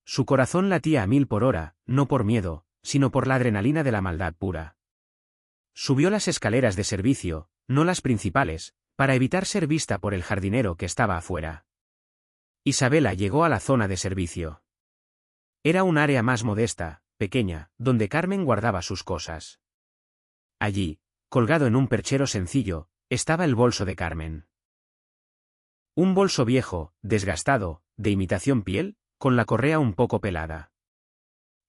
Su corazón latía a 1000 por hora, no por miedo, sino por la adrenalina de la maldad pura. Subió las escaleras de servicio, no las principales, para evitar ser vista por el jardinero que estaba afuera. Isabela llegó a la zona de servicio. Era un área más modesta, pequeña, donde Carmen guardaba sus cosas. Allí, colgado en un perchero sencillo, estaba el bolso de Carmen. Un bolso viejo, desgastado, de imitación piel, con la correa un poco pelada.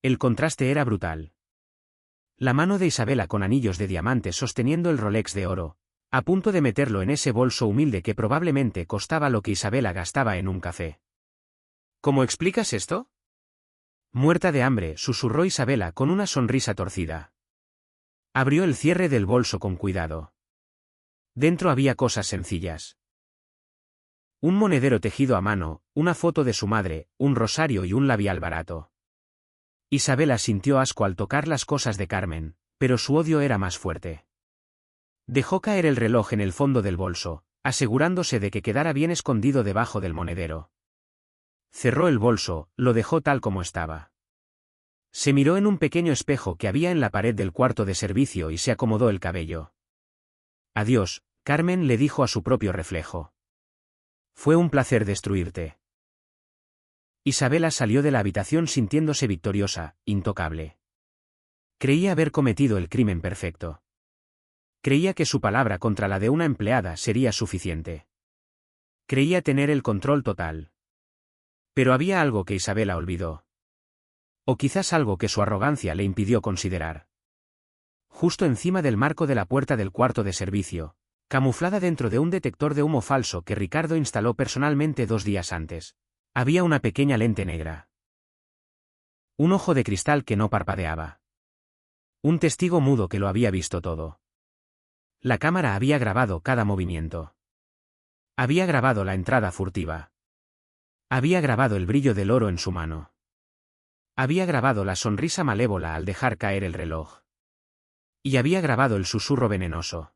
El contraste era brutal. La mano de Isabela con anillos de diamantes sosteniendo el Rolex de oro, a punto de meterlo en ese bolso humilde que probablemente costaba lo que Isabela gastaba en un café. ¿Cómo explicas esto? Muerta de hambre, susurró Isabela con una sonrisa torcida. Abrió el cierre del bolso con cuidado. Dentro había cosas sencillas. Un monedero tejido a mano, una foto de su madre, un rosario y un labial barato. Isabela sintió asco al tocar las cosas de Carmen, pero su odio era más fuerte. Dejó caer el reloj en el fondo del bolso, asegurándose de que quedara bien escondido debajo del monedero. Cerró el bolso, lo dejó tal como estaba. Se miró en un pequeño espejo que había en la pared del cuarto de servicio y se acomodó el cabello. Adiós, Carmen, le dijo a su propio reflejo. Fue un placer destruirte. Isabela salió de la habitación sintiéndose victoriosa, intocable. Creía haber cometido el crimen perfecto. Creía que su palabra contra la de una empleada sería suficiente. Creía tener el control total. Pero había algo que Isabela olvidó. O quizás algo que su arrogancia le impidió considerar. Justo encima del marco de la puerta del cuarto de servicio, camuflada dentro de un detector de humo falso que Ricardo instaló personalmente 2 días antes, había una pequeña lente negra. Un ojo de cristal que no parpadeaba. Un testigo mudo que lo había visto todo. La cámara había grabado cada movimiento. Había grabado la entrada furtiva. Había grabado el brillo del oro en su mano. Había grabado la sonrisa malévola al dejar caer el reloj. Y había grabado el susurro venenoso.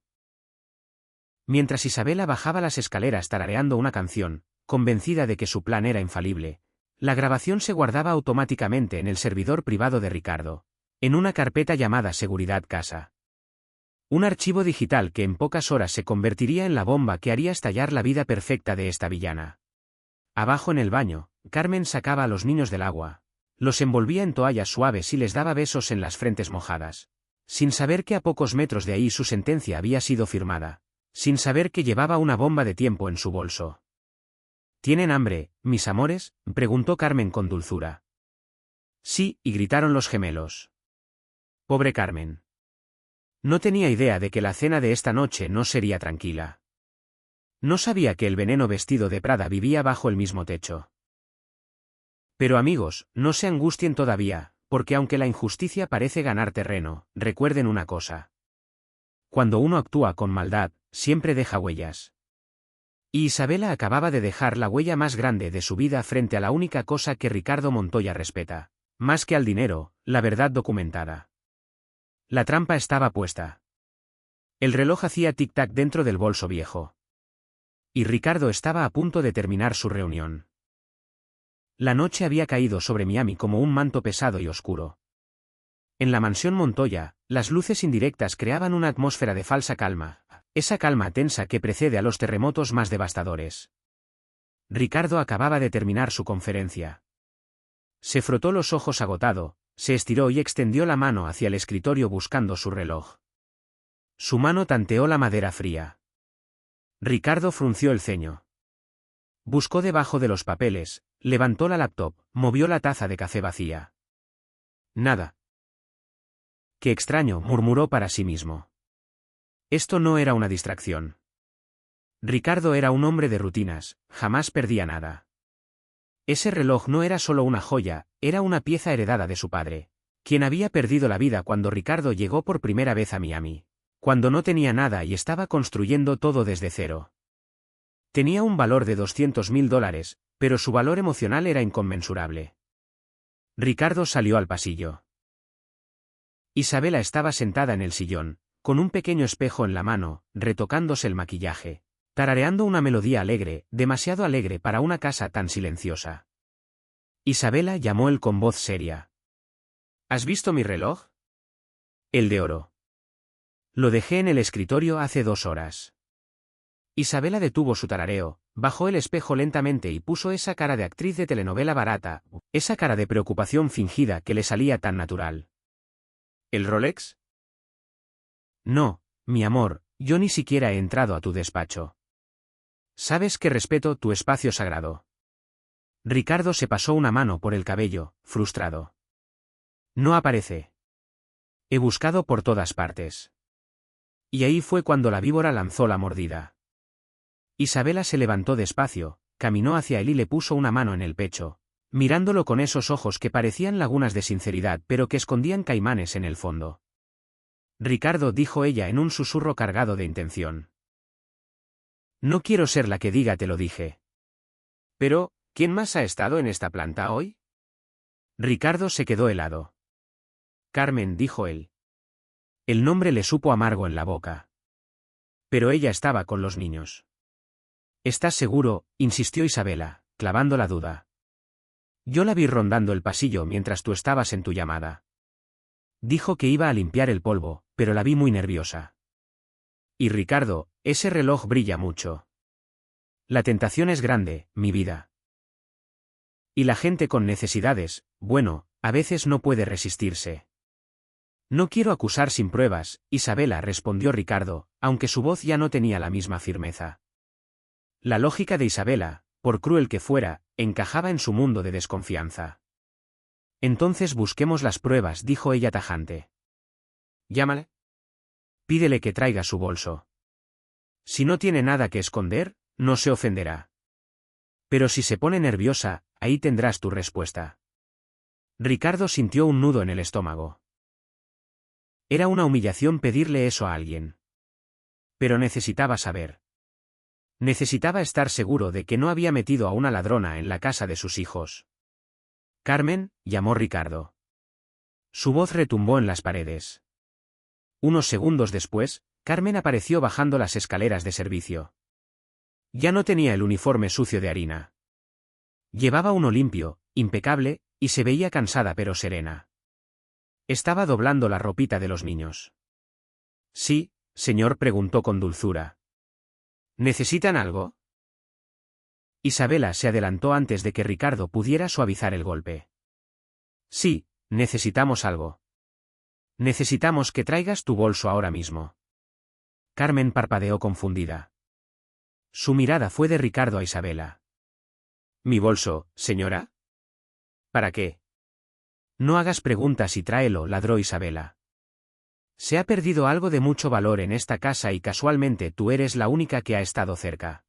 Mientras Isabela bajaba las escaleras tarareando una canción, convencida de que su plan era infalible, la grabación se guardaba automáticamente en el servidor privado de Ricardo, en una carpeta llamada Seguridad Casa. Un archivo digital que en pocas horas se convertiría en la bomba que haría estallar la vida perfecta de esta villana. Abajo en el baño, Carmen sacaba a los niños del agua, los envolvía en toallas suaves y les daba besos en las frentes mojadas, sin saber que a pocos metros de ahí su sentencia había sido firmada. Sin saber que llevaba una bomba de tiempo en su bolso. ¿Tienen hambre, mis amores?, preguntó Carmen con dulzura. Sí, y gritaron los gemelos. Pobre Carmen. No tenía idea de que la cena de esta noche no sería tranquila. No sabía que el veneno vestido de Prada vivía bajo el mismo techo. Pero amigos, no se angustien todavía, porque aunque la injusticia parece ganar terreno, recuerden una cosa. Cuando uno actúa con maldad, siempre deja huellas. Y Isabela acababa de dejar la huella más grande de su vida frente a la única cosa que Ricardo Montoya respeta, más que al dinero, la verdad documentada. La trampa estaba puesta. El reloj hacía tic-tac dentro del bolso viejo. Y Ricardo estaba a punto de terminar su reunión. La noche había caído sobre Miami como un manto pesado y oscuro. En la mansión Montoya, las luces indirectas creaban una atmósfera de falsa calma, esa calma tensa que precede a los terremotos más devastadores. Ricardo acababa de terminar su conferencia. Se frotó los ojos agotado, se estiró y extendió la mano hacia el escritorio buscando su reloj. Su mano tanteó la madera fría. Ricardo frunció el ceño. Buscó debajo de los papeles, levantó la laptop, movió la taza de café vacía. Nada. Qué extraño, murmuró para sí mismo. Esto no era una distracción. Ricardo era un hombre de rutinas, jamás perdía nada. Ese reloj no era solo una joya, era una pieza heredada de su padre, quien había perdido la vida cuando Ricardo llegó por primera vez a Miami, cuando no tenía nada y estaba construyendo todo desde cero. Tenía un valor de $200.000, pero su valor emocional era inconmensurable. Ricardo salió al pasillo. Isabela estaba sentada en el sillón, con un pequeño espejo en la mano, retocándose el maquillaje, tarareando una melodía alegre, demasiado alegre para una casa tan silenciosa. Isabela llamó él con voz seria. ¿Has visto mi reloj? El de oro. Lo dejé en el escritorio hace 2 horas. Isabela detuvo su tarareo, bajó el espejo lentamente y puso esa cara de actriz de telenovela barata, esa cara de preocupación fingida que le salía tan natural. ¿El Rolex? No, mi amor, yo ni siquiera he entrado a tu despacho. Sabes que respeto tu espacio sagrado. Ricardo se pasó una mano por el cabello, frustrado. No aparece. He buscado por todas partes. Y ahí fue cuando la víbora lanzó la mordida. Isabela se levantó despacio, caminó hacia él y le puso una mano en el pecho, mirándolo con esos ojos que parecían lagunas de sinceridad pero que escondían caimanes en el fondo. Ricardo, dijo ella en un susurro cargado de intención. No quiero ser la que diga te lo dije. Pero, ¿quién más ha estado en esta planta hoy? Ricardo se quedó helado. Carmen, dijo él. El nombre le supo amargo en la boca. Pero ella estaba con los niños. ¿Estás seguro?, insistió Isabela, clavando la duda. Yo la vi rondando el pasillo mientras tú estabas en tu llamada. Dijo que iba a limpiar el polvo, pero la vi muy nerviosa. Y Ricardo, ese reloj brilla mucho. La tentación es grande, mi vida. Y la gente con necesidades, bueno, a veces no puede resistirse. No quiero acusar sin pruebas, Isabela, respondió Ricardo, aunque su voz ya no tenía la misma firmeza. La lógica de Isabela, por cruel que fuera, encajaba en su mundo de desconfianza. Entonces busquemos las pruebas, dijo ella tajante. Llámale. Pídele que traiga su bolso. Si no tiene nada que esconder, no se ofenderá. Pero si se pone nerviosa, ahí tendrás tu respuesta. Ricardo sintió un nudo en el estómago. Era una humillación pedirle eso a alguien. Pero necesitaba saber. Necesitaba estar seguro de que no había metido a una ladrona en la casa de sus hijos. Carmen, llamó Ricardo. Su voz retumbó en las paredes. Unos segundos después, Carmen apareció bajando las escaleras de servicio. Ya no tenía el uniforme sucio de harina. Llevaba uno limpio, impecable, y se veía cansada pero serena. Estaba doblando la ropita de los niños. Sí, señor, preguntó con dulzura. ¿Necesitan algo? Isabela se adelantó antes de que Ricardo pudiera suavizar el golpe. Sí, necesitamos algo. Necesitamos que traigas tu bolso ahora mismo. Carmen parpadeó confundida. Su mirada fue de Ricardo a Isabela. ¿Mi bolso, señora? ¿Para qué? No hagas preguntas y tráelo, ladró Isabela. Se ha perdido algo de mucho valor en esta casa y casualmente tú eres la única que ha estado cerca.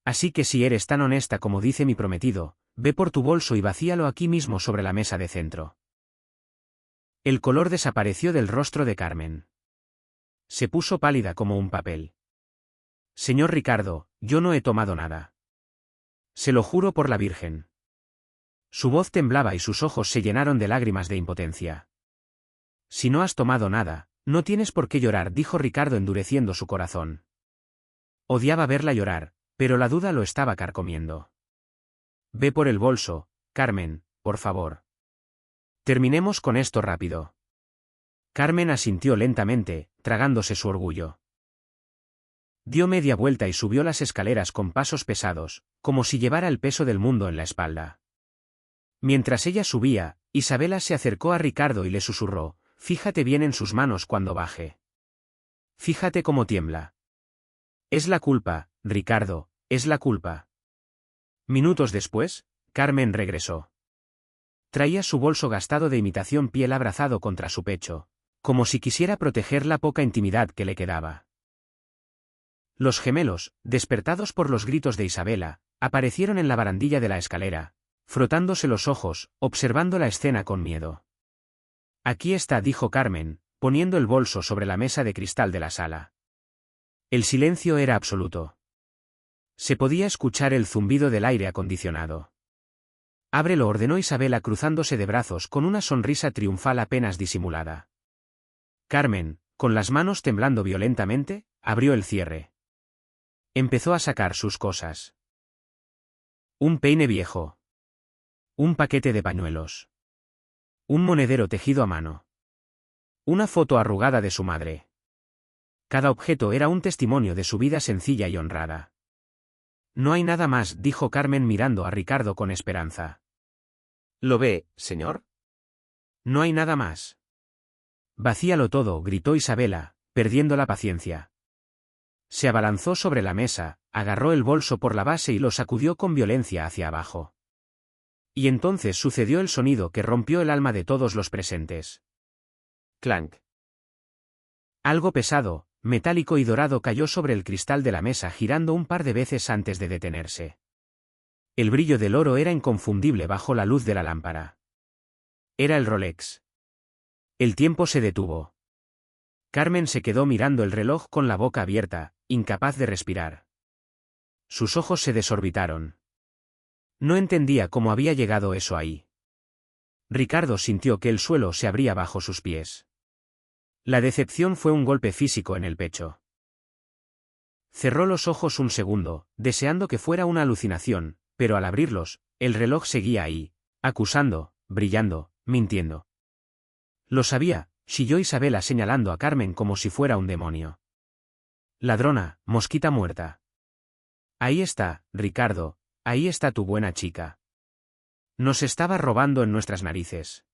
Así que si eres tan honesta como dice mi prometido, ve por tu bolso y vacíalo aquí mismo sobre la mesa de centro. El color desapareció del rostro de Carmen. Se puso pálida como un papel. Señor Ricardo, yo no he tomado nada. Se lo juro por la Virgen. Su voz temblaba y sus ojos se llenaron de lágrimas de impotencia. Si no has tomado nada, no tienes por qué llorar, dijo Ricardo endureciendo su corazón. Odiaba verla llorar, pero la duda lo estaba carcomiendo. Ve por el bolso, Carmen, por favor. Terminemos con esto rápido. Carmen asintió lentamente, tragándose su orgullo. Dio media vuelta y subió las escaleras con pasos pesados, como si llevara el peso del mundo en la espalda. Mientras ella subía, Isabela se acercó a Ricardo y le susurró: fíjate bien en sus manos cuando baje. Fíjate cómo tiembla. Es la culpa, Ricardo, es la culpa. Minutos después, Carmen regresó. Traía su bolso gastado de imitación piel abrazado contra su pecho, como si quisiera proteger la poca intimidad que le quedaba. Los gemelos, despertados por los gritos de Isabela, aparecieron en la barandilla de la escalera, frotándose los ojos, observando la escena con miedo. Aquí está, dijo Carmen, poniendo el bolso sobre la mesa de cristal de la sala. El silencio era absoluto. Se podía escuchar el zumbido del aire acondicionado. Ábrelo, ordenó Isabela cruzándose de brazos con una sonrisa triunfal apenas disimulada. Carmen, con las manos temblando violentamente, abrió el cierre. Empezó a sacar sus cosas. Un peine viejo. Un paquete de pañuelos. Un monedero tejido a mano. Una foto arrugada de su madre. Cada objeto era un testimonio de su vida sencilla y honrada. No hay nada más, dijo Carmen mirando a Ricardo con esperanza. ¿Lo ve, señor? No hay nada más. Vacíalo todo, gritó Isabela, perdiendo la paciencia. Se abalanzó sobre la mesa, agarró el bolso por la base y lo sacudió con violencia hacia abajo. Y entonces sucedió el sonido que rompió el alma de todos los presentes. Clank. Algo pesado, metálico y dorado cayó sobre el cristal de la mesa girando un par de veces antes de detenerse. El brillo del oro era inconfundible bajo la luz de la lámpara. Era el Rolex. El tiempo se detuvo. Carmen se quedó mirando el reloj con la boca abierta, incapaz de respirar. Sus ojos se desorbitaron. No entendía cómo había llegado eso ahí. Ricardo sintió que el suelo se abría bajo sus pies. La decepción fue un golpe físico en el pecho. Cerró los ojos un segundo, deseando que fuera una alucinación, pero al abrirlos, el reloj seguía ahí, acusando, brillando, mintiendo. Lo sabía, chilló Isabela señalando a Carmen como si fuera un demonio. Ladrona, mosquita muerta. Ahí está, Ricardo, ahí está tu buena chica. Nos estaba robando en nuestras narices.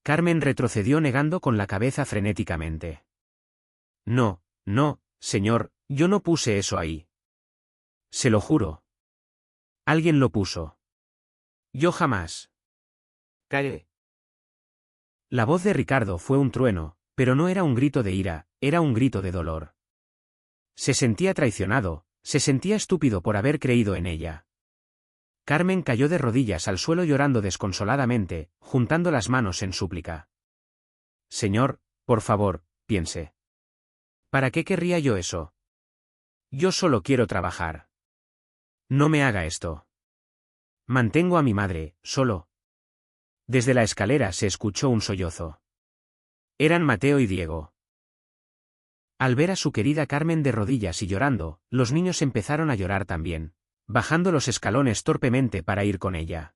Carmen retrocedió negando con la cabeza frenéticamente. No, no, señor, yo no puse eso ahí. Se lo juro. Alguien lo puso. Yo jamás. Calle. La voz de Ricardo fue un trueno, pero no era un grito de ira, era un grito de dolor. Se sentía traicionado, se sentía estúpido por haber creído en ella. Carmen cayó de rodillas al suelo llorando desconsoladamente, juntando las manos en súplica. Señor, por favor, piense. ¿Para qué querría yo eso? Yo solo quiero trabajar. No me haga esto. Mantengo a mi madre, solo. Desde la escalera se escuchó un sollozo. Eran Mateo y Diego. Al ver a su querida Carmen de rodillas y llorando, los niños empezaron a llorar también, bajando los escalones torpemente para ir con ella.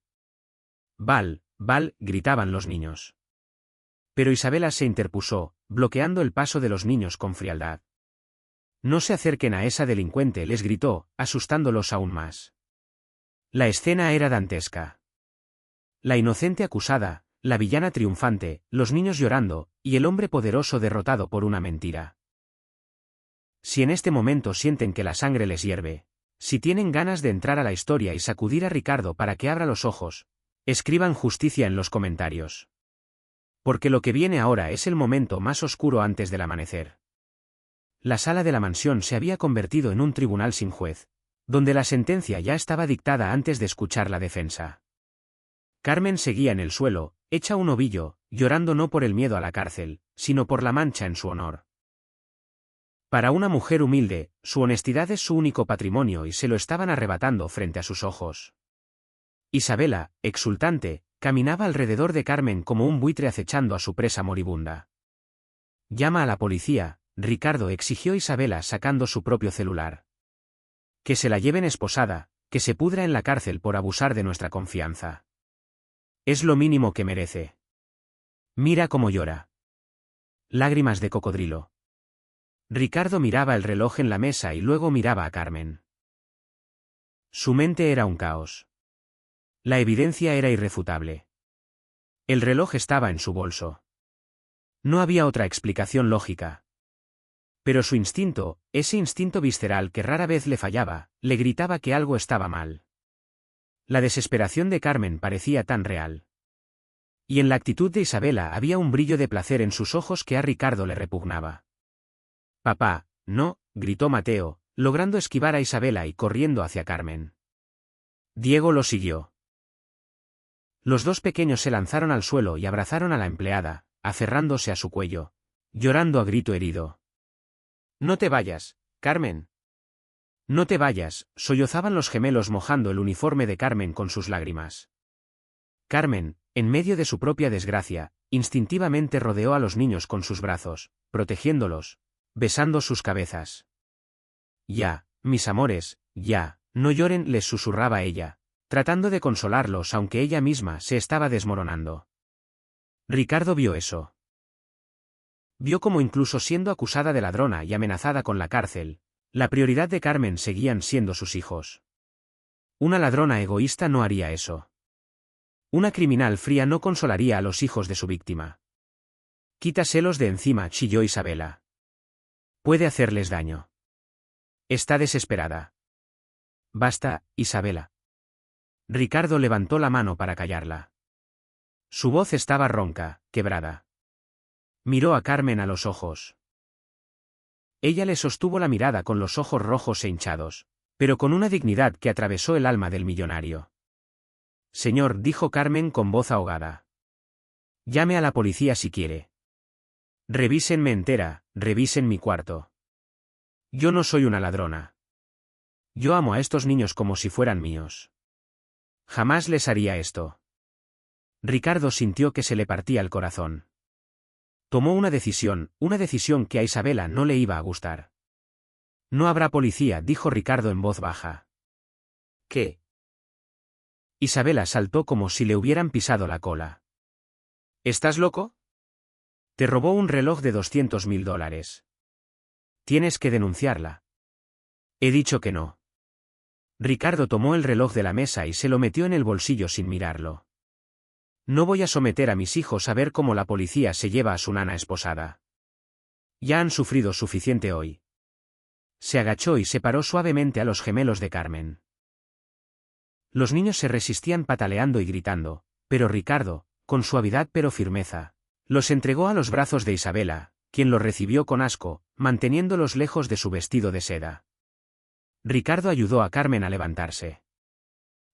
Val, Val, gritaban los niños. Pero Isabela se interpuso, bloqueando el paso de los niños con frialdad. No se acerquen a esa delincuente, les gritó, asustándolos aún más. La escena era dantesca. La inocente acusada, la villana triunfante, los niños llorando, y el hombre poderoso derrotado por una mentira. Si en este momento sienten que la sangre les hierve, si tienen ganas de entrar a la historia y sacudir a Ricardo para que abra los ojos, escriban justicia en los comentarios. Porque lo que viene ahora es el momento más oscuro antes del amanecer. La sala de la mansión se había convertido en un tribunal sin juez, donde la sentencia ya estaba dictada antes de escuchar la defensa. Carmen seguía en el suelo, hecha un ovillo, llorando no por el miedo a la cárcel, sino por la mancha en su honor. Para una mujer humilde, su honestidad es su único patrimonio y se lo estaban arrebatando frente a sus ojos. Isabela, exultante, caminaba alrededor de Carmen como un buitre acechando a su presa moribunda. «Llama a la policía», Ricardo exigió Isabela sacando su propio celular. «Que se la lleven esposada, que se pudra en la cárcel por abusar de nuestra confianza. Es lo mínimo que merece. Mira cómo llora. Lágrimas de cocodrilo». Ricardo miraba el reloj en la mesa y luego miraba a Carmen. Su mente era un caos. La evidencia era irrefutable. El reloj estaba en su bolso. No había otra explicación lógica. Pero su instinto, ese instinto visceral que rara vez le fallaba, le gritaba que algo estaba mal. La desesperación de Carmen parecía tan real. Y en la actitud de Isabela había un brillo de placer en sus ojos que a Ricardo le repugnaba. «Papá, no», gritó Mateo, logrando esquivar a Isabela y corriendo hacia Carmen. Diego lo siguió. Los dos pequeños se lanzaron al suelo y abrazaron a la empleada, aferrándose a su cuello, llorando a grito herido. No te vayas, Carmen. No te vayas, sollozaban los gemelos mojando el uniforme de Carmen con sus lágrimas. Carmen, en medio de su propia desgracia, instintivamente rodeó a los niños con sus brazos, protegiéndolos, besando sus cabezas. Ya, mis amores, ya, no lloren, les susurraba ella, tratando de consolarlos aunque ella misma se estaba desmoronando. Ricardo vio eso. Vio cómo incluso siendo acusada de ladrona y amenazada con la cárcel, la prioridad de Carmen seguían siendo sus hijos. Una ladrona egoísta no haría eso. Una criminal fría no consolaría a los hijos de su víctima. Quítaselos de encima, chilló Isabela. Puede hacerles daño. Está desesperada. Basta, Isabela. Ricardo levantó la mano para callarla. Su voz estaba ronca, quebrada. Miró a Carmen a los ojos. Ella le sostuvo la mirada con los ojos rojos e hinchados, pero con una dignidad que atravesó el alma del millonario. Señor, dijo Carmen con voz ahogada. Llame a la policía si quiere. Revísenme entera, revisen mi cuarto. Yo no soy una ladrona. Yo amo a estos niños como si fueran míos. Jamás les haría esto. Ricardo sintió que se le partía el corazón. Tomó una decisión que a Isabela no le iba a gustar. No habrá policía, dijo Ricardo en voz baja. ¿Qué? Isabela saltó como si le hubieran pisado la cola. ¿Estás loco? Te robó un reloj de $200.000. Tienes que denunciarla. He dicho que no. Ricardo tomó el reloj de la mesa y se lo metió en el bolsillo sin mirarlo. No voy a someter a mis hijos a ver cómo la policía se lleva a su nana esposada. Ya han sufrido suficiente hoy. Se agachó y separó suavemente a los gemelos de Carmen. Los niños se resistían pataleando y gritando, pero Ricardo, con suavidad pero firmeza, los entregó a los brazos de Isabela, quien los recibió con asco, manteniéndolos lejos de su vestido de seda. Ricardo ayudó a Carmen a levantarse.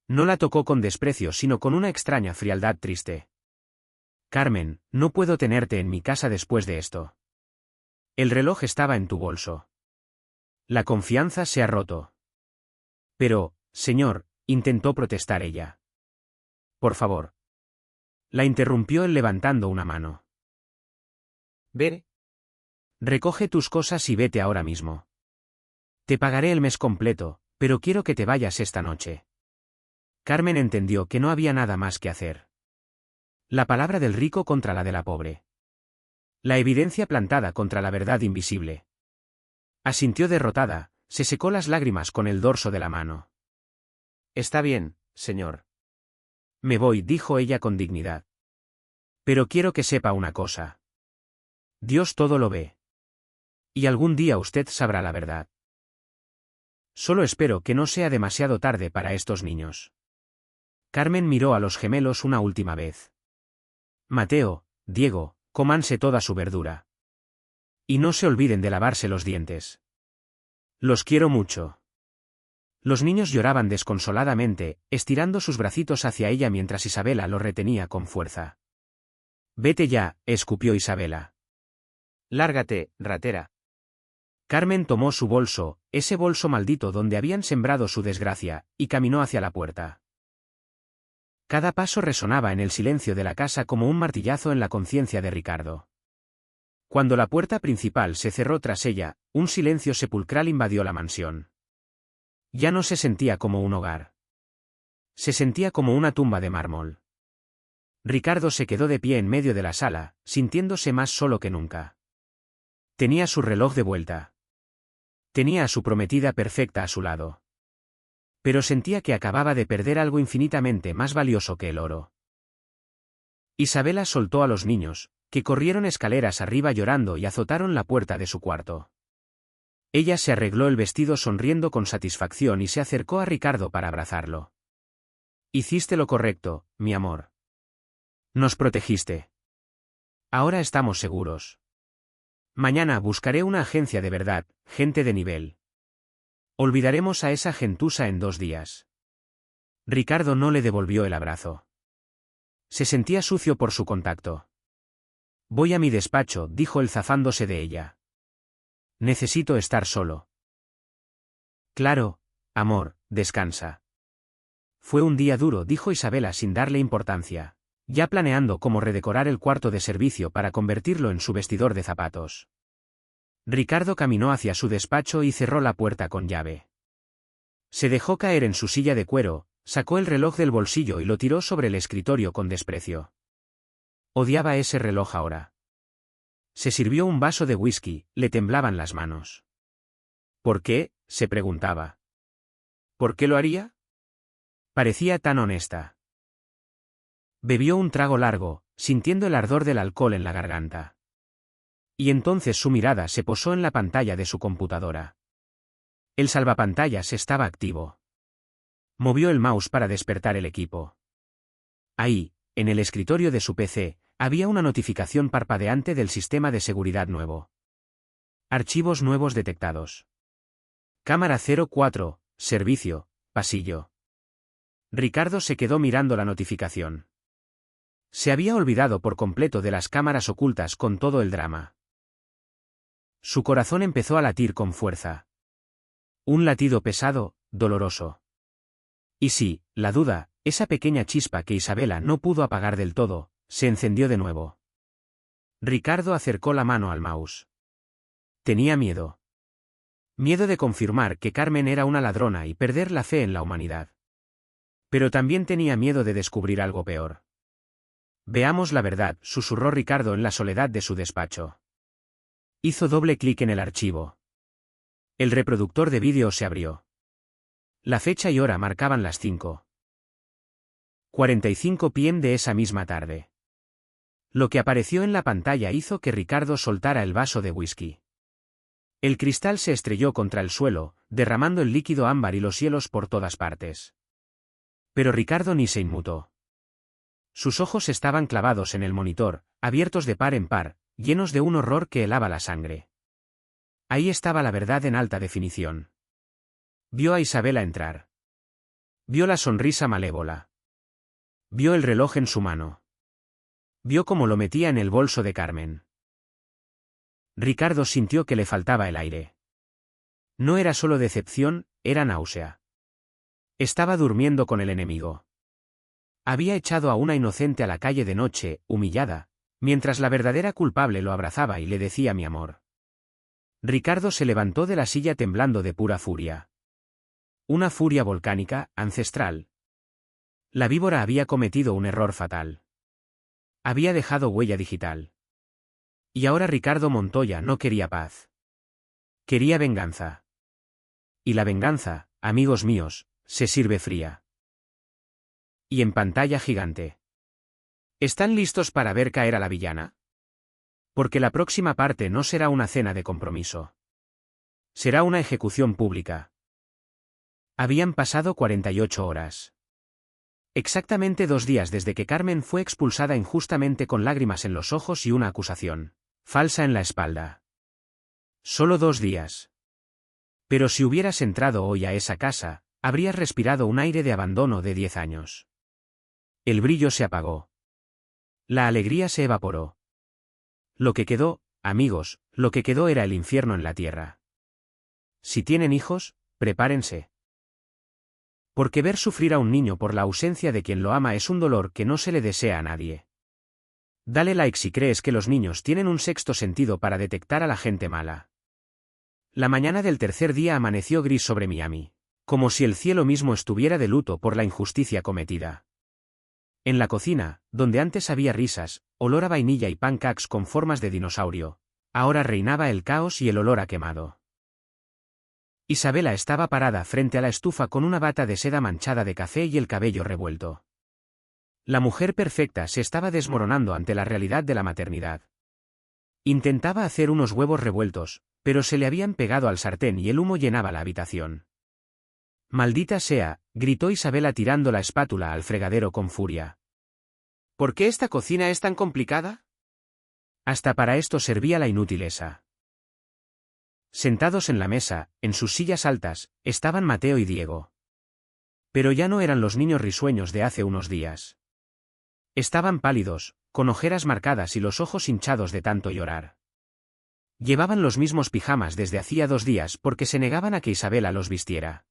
No la tocó con desprecio sino con una extraña frialdad triste. Carmen, no puedo tenerte en mi casa después de esto. El reloj estaba en tu bolso. La confianza se ha roto. Pero, señor, intentó protestar ella. Por favor. La interrumpió él levantando una mano. Ver. Recoge tus cosas y vete ahora mismo. Te pagaré el mes completo, pero quiero que te vayas esta noche. Carmen entendió que no había nada más que hacer. La palabra del rico contra la de la pobre. La evidencia plantada contra la verdad invisible. Asintió derrotada, se secó las lágrimas con el dorso de la mano. Está bien, señor. Me voy, dijo ella con dignidad. Pero quiero que sepa una cosa. Dios todo lo ve. Y algún día usted sabrá la verdad. Solo espero que no sea demasiado tarde para estos niños. Carmen miró a los gemelos una última vez. Mateo, Diego, cómanse toda su verdura. Y no se olviden de lavarse los dientes. Los quiero mucho. Los niños lloraban desconsoladamente, estirando sus bracitos hacia ella mientras Isabela los retenía con fuerza. Vete ya, escupió Isabela. Lárgate, ratera. Carmen tomó su bolso, ese bolso maldito donde habían sembrado su desgracia, y caminó hacia la puerta. Cada paso resonaba en el silencio de la casa como un martillazo en la conciencia de Ricardo. Cuando la puerta principal se cerró tras ella, un silencio sepulcral invadió la mansión. Ya no se sentía como un hogar. Se sentía como una tumba de mármol. Ricardo se quedó de pie en medio de la sala, sintiéndose más solo que nunca. Tenía su reloj de vuelta. Tenía a su prometida perfecta a su lado. Pero sentía que acababa de perder algo infinitamente más valioso que el oro. Isabela soltó a los niños, que corrieron escaleras arriba llorando y azotaron la puerta de su cuarto. Ella se arregló el vestido sonriendo con satisfacción y se acercó a Ricardo para abrazarlo. Hiciste lo correcto, mi amor. Nos protegiste. Ahora estamos seguros. Mañana buscaré una agencia de verdad, gente de nivel. Olvidaremos a esa gentuza en 2 días. Ricardo no le devolvió el abrazo. Se sentía sucio por su contacto. Voy a mi despacho, dijo él zafándose de ella. Necesito estar solo. Claro, amor, descansa. Fue un día duro, dijo Isabela sin darle importancia, ya planeando cómo redecorar el cuarto de servicio para convertirlo en su vestidor de zapatos. Ricardo caminó hacia su despacho y cerró la puerta con llave. Se dejó caer en su silla de cuero, sacó el reloj del bolsillo y lo tiró sobre el escritorio con desprecio. Odiaba ese reloj ahora. Se sirvió un vaso de whisky, le temblaban las manos. ¿Por qué?, se preguntaba. ¿Por qué lo haría? Parecía tan honesta. Bebió un trago largo, sintiendo el ardor del alcohol en la garganta. Y entonces su mirada se posó en la pantalla de su computadora. El salvapantallas estaba activo. Movió el mouse para despertar el equipo. Ahí, en el escritorio de su PC, había una notificación parpadeante del sistema de seguridad nuevo. Archivos nuevos detectados. Cámara 04, servicio, pasillo. Ricardo se quedó mirando la notificación. Se había olvidado por completo de las cámaras ocultas con todo el drama. Su corazón empezó a latir con fuerza. Un latido pesado, doloroso. Y sí, la duda, esa pequeña chispa que Isabela no pudo apagar del todo, se encendió de nuevo. Ricardo acercó la mano al mouse. Tenía miedo. Miedo de confirmar que Carmen era una ladrona y perder la fe en la humanidad. Pero también tenía miedo de descubrir algo peor. Veamos la verdad, susurró Ricardo en la soledad de su despacho. Hizo doble clic en el archivo. El reproductor de vídeo se abrió. La fecha y hora marcaban las 5:45 p.m. de esa misma tarde. Lo que apareció en la pantalla hizo que Ricardo soltara el vaso de whisky. El cristal se estrelló contra el suelo, derramando el líquido ámbar y los hielos por todas partes. Pero Ricardo ni se inmutó. Sus ojos estaban clavados en el monitor, abiertos de par en par, llenos de un horror que helaba la sangre. Ahí estaba la verdad en alta definición. Vio a Isabela entrar. Vio la sonrisa malévola. Vio el reloj en su mano. Vio cómo lo metía en el bolso de Carmen. Ricardo sintió que le faltaba el aire. No era solo decepción, era náusea. Estaba durmiendo con el enemigo. Había echado a una inocente a la calle de noche, humillada, mientras la verdadera culpable lo abrazaba y le decía mi amor. Ricardo se levantó de la silla temblando de pura furia. Una furia volcánica, ancestral. La víbora había cometido un error fatal. Había dejado huella digital. Y ahora Ricardo Montoya no quería paz. Quería venganza. Y la venganza, amigos míos, se sirve fría. Y en pantalla gigante. ¿Están listos para ver caer a la villana? Porque la próxima parte no será una cena de compromiso. Será una ejecución pública. Habían pasado 48 horas. Exactamente 2 días desde que Carmen fue expulsada injustamente con lágrimas en los ojos y una acusación falsa en la espalda. Solo 2 días. Pero si hubieras entrado hoy a esa casa, habrías respirado un aire de abandono de 10 años. El brillo se apagó. La alegría se evaporó. Lo que quedó, amigos, lo que quedó era el infierno en la tierra. Si tienen hijos, prepárense. Porque ver sufrir a un niño por la ausencia de quien lo ama es un dolor que no se le desea a nadie. Dale like si crees que los niños tienen un sexto sentido para detectar a la gente mala. La mañana del tercer día amaneció gris sobre Miami, como si el cielo mismo estuviera de luto por la injusticia cometida. En la cocina, donde antes había risas, olor a vainilla y pancakes con formas de dinosaurio, ahora reinaba el caos y el olor a quemado. Isabela estaba parada frente a la estufa con una bata de seda manchada de café y el cabello revuelto. La mujer perfecta se estaba desmoronando ante la realidad de la maternidad. Intentaba hacer unos huevos revueltos, pero se le habían pegado al sartén y el humo llenaba la habitación. «Maldita sea», gritó Isabela tirando la espátula al fregadero con furia. «¿Por qué esta cocina es tan complicada?» Hasta para esto servía la inútil esa. Sentados en la mesa, en sus sillas altas, estaban Mateo y Diego. Pero ya no eran los niños risueños de hace unos días. Estaban pálidos, con ojeras marcadas y los ojos hinchados de tanto llorar. Llevaban los mismos pijamas desde hacía 2 días porque se negaban a que Isabela los vistiera.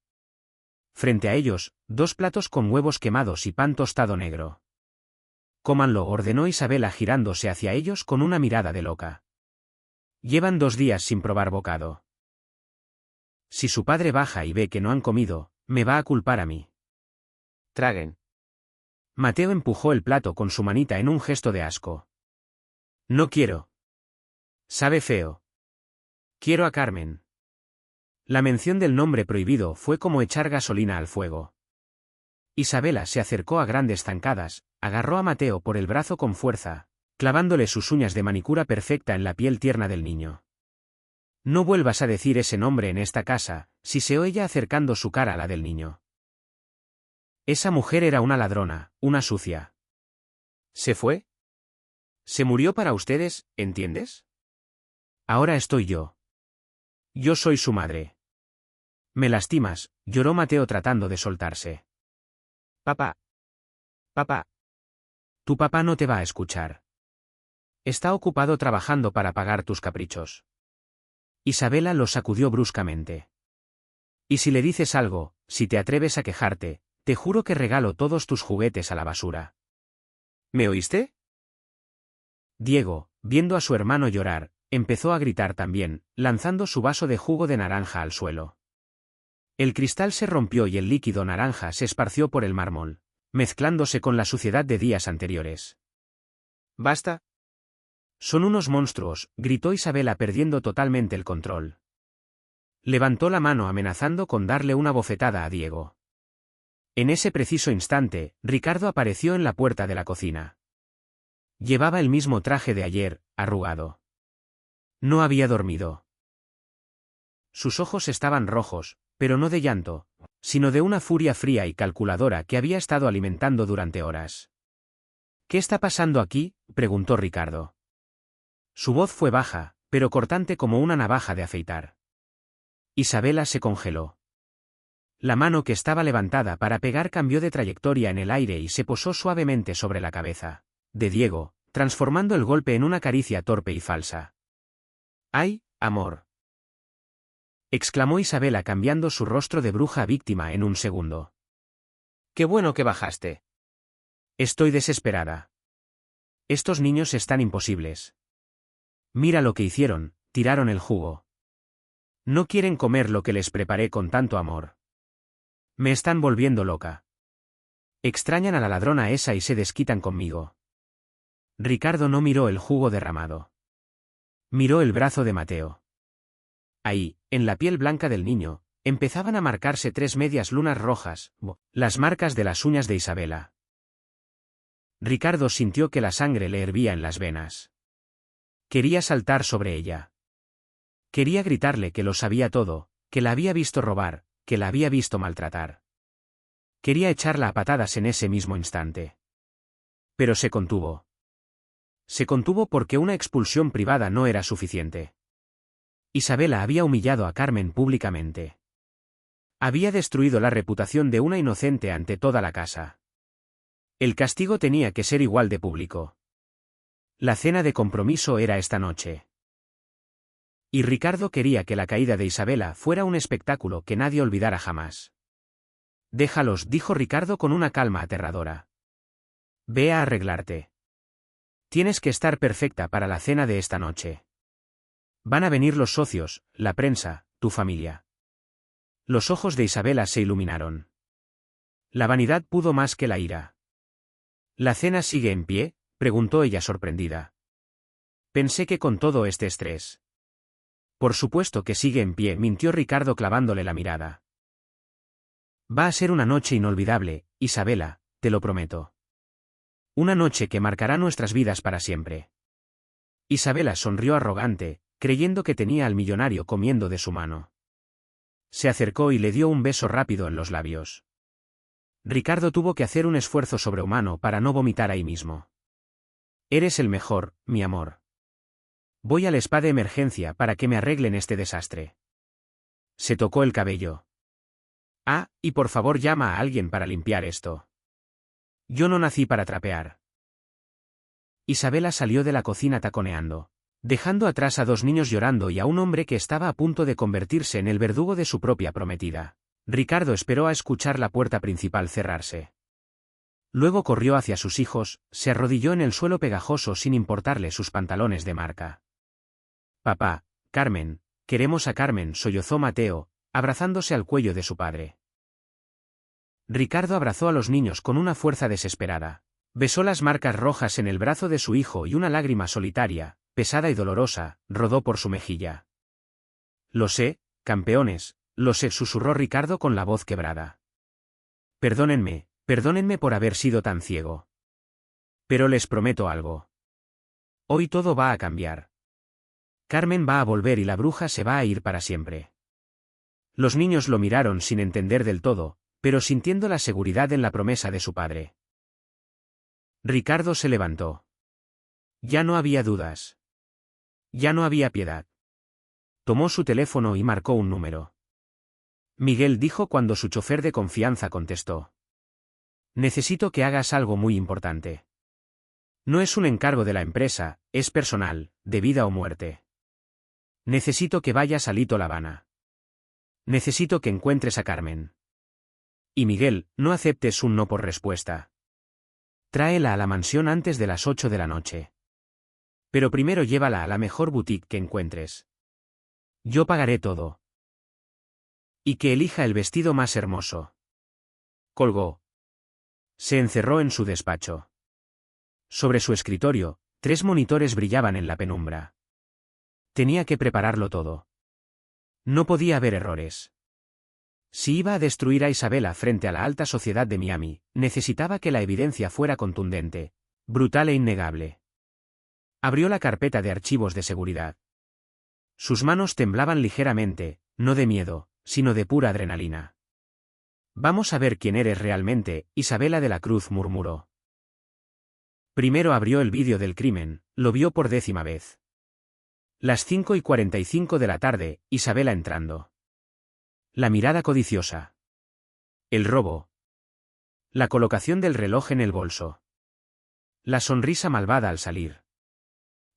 Frente a ellos, 2 platos con huevos quemados y pan tostado negro. Cómanlo, ordenó Isabela girándose hacia ellos con una mirada de loca. Llevan 2 días sin probar bocado. Si su padre baja y ve que no han comido, me va a culpar a mí. Traguen. Mateo empujó el plato con su manita en un gesto de asco. No quiero. Sabe feo. Quiero a Carmen. La mención del nombre prohibido fue como echar gasolina al fuego. Isabela se acercó a grandes zancadas, agarró a Mateo por el brazo con fuerza, clavándole sus uñas de manicura perfecta en la piel tierna del niño. No vuelvas a decir ese nombre en esta casa, siseó ella acercando su cara a la del niño. Esa mujer era una ladrona, una sucia. ¿Se fue? Se murió para ustedes, ¿entiendes? Ahora estoy yo. Yo soy su madre. Me lastimas, lloró Mateo tratando de soltarse. Papá. Papá. Tu papá no te va a escuchar. Está ocupado trabajando para pagar tus caprichos. Isabela lo sacudió bruscamente. Y si le dices algo, si te atreves a quejarte, te juro que regalo todos tus juguetes a la basura. ¿Me oíste? Diego, viendo a su hermano llorar, empezó a gritar también, lanzando su vaso de jugo de naranja al suelo. El cristal se rompió y el líquido naranja se esparció por el mármol, mezclándose con la suciedad de días anteriores. ¿Basta? Son unos monstruos, gritó Isabela perdiendo totalmente el control. Levantó la mano amenazando con darle una bofetada a Diego. En ese preciso instante, Ricardo apareció en la puerta de la cocina. Llevaba el mismo traje de ayer, arrugado. No había dormido. Sus ojos estaban rojos, pero no de llanto, sino de una furia fría y calculadora que había estado alimentando durante horas. ¿Qué está pasando aquí?, preguntó Ricardo. Su voz fue baja, pero cortante como una navaja de afeitar. Isabela se congeló. La mano que estaba levantada para pegar cambió de trayectoria en el aire y se posó suavemente sobre la cabeza de Diego, transformando el golpe en una caricia torpe y falsa. ¡Ay, amor!, exclamó Isabela cambiando su rostro de bruja víctima en un segundo. ¡Qué bueno que bajaste! Estoy desesperada. Estos niños están imposibles. Mira lo que hicieron, tiraron el jugo. No quieren comer lo que les preparé con tanto amor. Me están volviendo loca. Extrañan a la ladrona esa y se desquitan conmigo. Ricardo no miró el jugo derramado. Miró el brazo de Mateo. Ahí, en la piel blanca del niño, empezaban a marcarse 3 medias lunas rojas, las marcas de las uñas de Isabela. Ricardo sintió que la sangre le hervía en las venas. Quería saltar sobre ella. Quería gritarle que lo sabía todo, que la había visto robar, que la había visto maltratar. Quería echarla a patadas en ese mismo instante. Pero se contuvo. Se contuvo porque una expulsión privada no era suficiente. Isabela había humillado a Carmen públicamente. Había destruido la reputación de una inocente ante toda la casa. El castigo tenía que ser igual de público. La cena de compromiso era esta noche. Y Ricardo quería que la caída de Isabela fuera un espectáculo que nadie olvidara jamás. Déjalos, dijo Ricardo con una calma aterradora. Ve a arreglarte. Tienes que estar perfecta para la cena de esta noche. Van a venir los socios, la prensa, tu familia. Los ojos de Isabela se iluminaron. La vanidad pudo más que la ira. ¿La cena sigue en pie?, preguntó ella sorprendida. Pensé que con todo este estrés. Por supuesto que sigue en pie, mintió Ricardo clavándole la mirada. Va a ser una noche inolvidable, Isabela, te lo prometo. Una noche que marcará nuestras vidas para siempre. Isabela sonrió arrogante, creyendo que tenía al millonario comiendo de su mano. Se acercó y le dio un beso rápido en los labios. Ricardo tuvo que hacer un esfuerzo sobrehumano para no vomitar ahí mismo. Eres el mejor, mi amor. Voy al spa de emergencia para que me arreglen este desastre. Se tocó el cabello. Ah, y por favor llama a alguien para limpiar esto. Yo no nací para trapear. Isabela salió de la cocina taconeando, dejando atrás a 2 niños llorando y a un hombre que estaba a punto de convertirse en el verdugo de su propia prometida. Ricardo esperó a escuchar la puerta principal cerrarse. Luego corrió hacia sus hijos, se arrodilló en el suelo pegajoso sin importarle sus pantalones de marca. «Papá, Carmen, queremos a Carmen», sollozó Mateo, abrazándose al cuello de su padre. Ricardo abrazó a los niños con una fuerza desesperada. Besó las marcas rojas en el brazo de su hijo y una lágrima solitaria, pesada y dolorosa, rodó por su mejilla. «Lo sé, campeones, lo sé», susurró Ricardo con la voz quebrada. Perdónenme por haber sido tan ciego. Pero les prometo algo. Hoy todo va a cambiar. Carmen va a volver y la bruja se va a ir para siempre». Los niños lo miraron sin entender del todo, pero sintiendo la seguridad en la promesa de su padre. Ricardo se levantó. Ya no había dudas. Ya no había piedad. Tomó su teléfono y marcó un número. Miguel, dijo cuando su chofer de confianza contestó. «Necesito que hagas algo muy importante. No es un encargo de la empresa, es personal, de vida o muerte. Necesito que vayas a Lito La Habana. Necesito que encuentres a Carmen. Y Miguel, no aceptes un no por respuesta. Tráela a la mansión antes de las 8 de la noche. Pero primero llévala a la mejor boutique que encuentres. Yo pagaré todo. Y que elija el vestido más hermoso». Colgó. Se encerró en su despacho. Sobre su escritorio, 3 monitores brillaban en la penumbra. Tenía que prepararlo todo. No podía haber errores. Si iba a destruir a Isabela frente a la alta sociedad de Miami, necesitaba que la evidencia fuera contundente, brutal e innegable. Abrió la carpeta de archivos de seguridad. Sus manos temblaban ligeramente, no de miedo, sino de pura adrenalina. «Vamos a ver quién eres realmente», Isabela de la Cruz murmuró. Primero abrió el vídeo del crimen, lo vio por 10ª vez. Las 5:45 de la tarde, Isabela entrando. La mirada codiciosa. El robo. La colocación del reloj en el bolso. La sonrisa malvada al salir.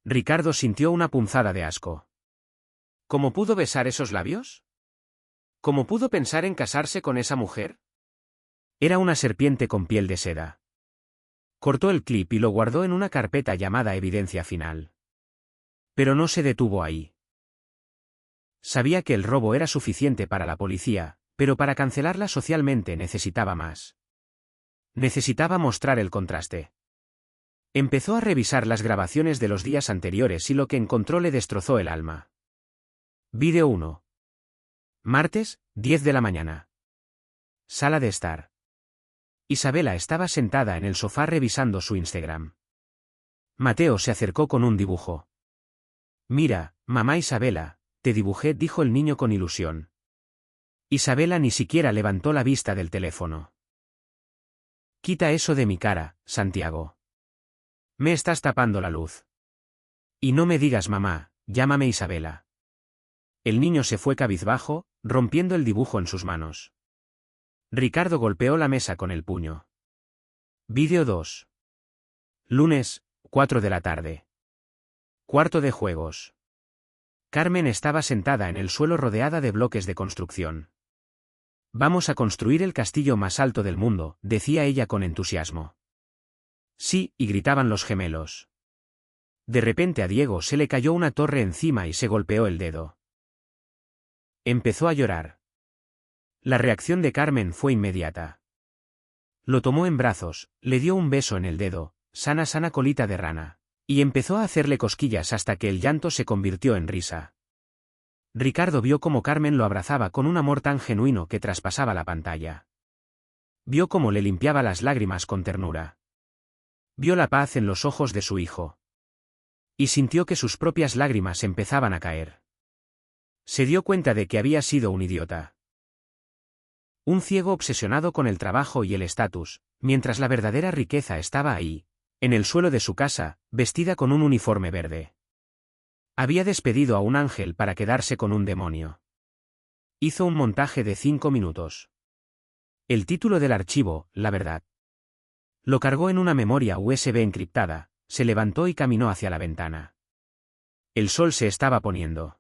Ricardo sintió una punzada de asco. ¿Cómo pudo besar esos labios? ¿Cómo pudo pensar en casarse con esa mujer? Era una serpiente con piel de seda. Cortó el clip y lo guardó en una carpeta llamada Evidencia Final. Pero no se detuvo ahí. Sabía que el robo era suficiente para la policía, pero para cancelarla socialmente necesitaba más. Necesitaba mostrar el contraste. Empezó a revisar las grabaciones de los días anteriores y lo que encontró le destrozó el alma. Vídeo 1. Martes, 10 de la mañana. Sala de estar. Isabela estaba sentada en el sofá revisando su Instagram. Mateo se acercó con un dibujo. «Mira, mamá Isabela, te dibujé», dijo el niño con ilusión. Isabela ni siquiera levantó la vista del teléfono. «Quita eso de mi cara, Santiago. Me estás tapando la luz. Y no me digas mamá, llámame Isabela». El niño se fue cabizbajo, rompiendo el dibujo en sus manos. Ricardo golpeó la mesa con el puño. Vídeo 2. Lunes, 4 de la tarde. Cuarto de juegos. Carmen estaba sentada en el suelo rodeada de bloques de construcción. «Vamos a construir el castillo más alto del mundo», decía ella con entusiasmo. «Sí», y gritaban los gemelos. De repente a Diego se le cayó una torre encima y se golpeó el dedo. Empezó a llorar. La reacción de Carmen fue inmediata. Lo tomó en brazos, le dio un beso en el dedo, sana colita de rana, y empezó a hacerle cosquillas hasta que el llanto se convirtió en risa. Ricardo vio cómo Carmen lo abrazaba con un amor tan genuino que traspasaba la pantalla. Vio cómo le limpiaba las lágrimas con ternura. Vio la paz en los ojos de su hijo. Y sintió que sus propias lágrimas empezaban a caer. Se dio cuenta de que había sido un idiota. Un ciego obsesionado con el trabajo y el estatus, mientras la verdadera riqueza estaba ahí, en el suelo de su casa, vestida con un uniforme verde. Había despedido a un ángel para quedarse con un demonio. Hizo un montaje de 5 minutos. El título del archivo, La verdad. Lo cargó en una memoria USB encriptada, se levantó y caminó hacia la ventana. El sol se estaba poniendo.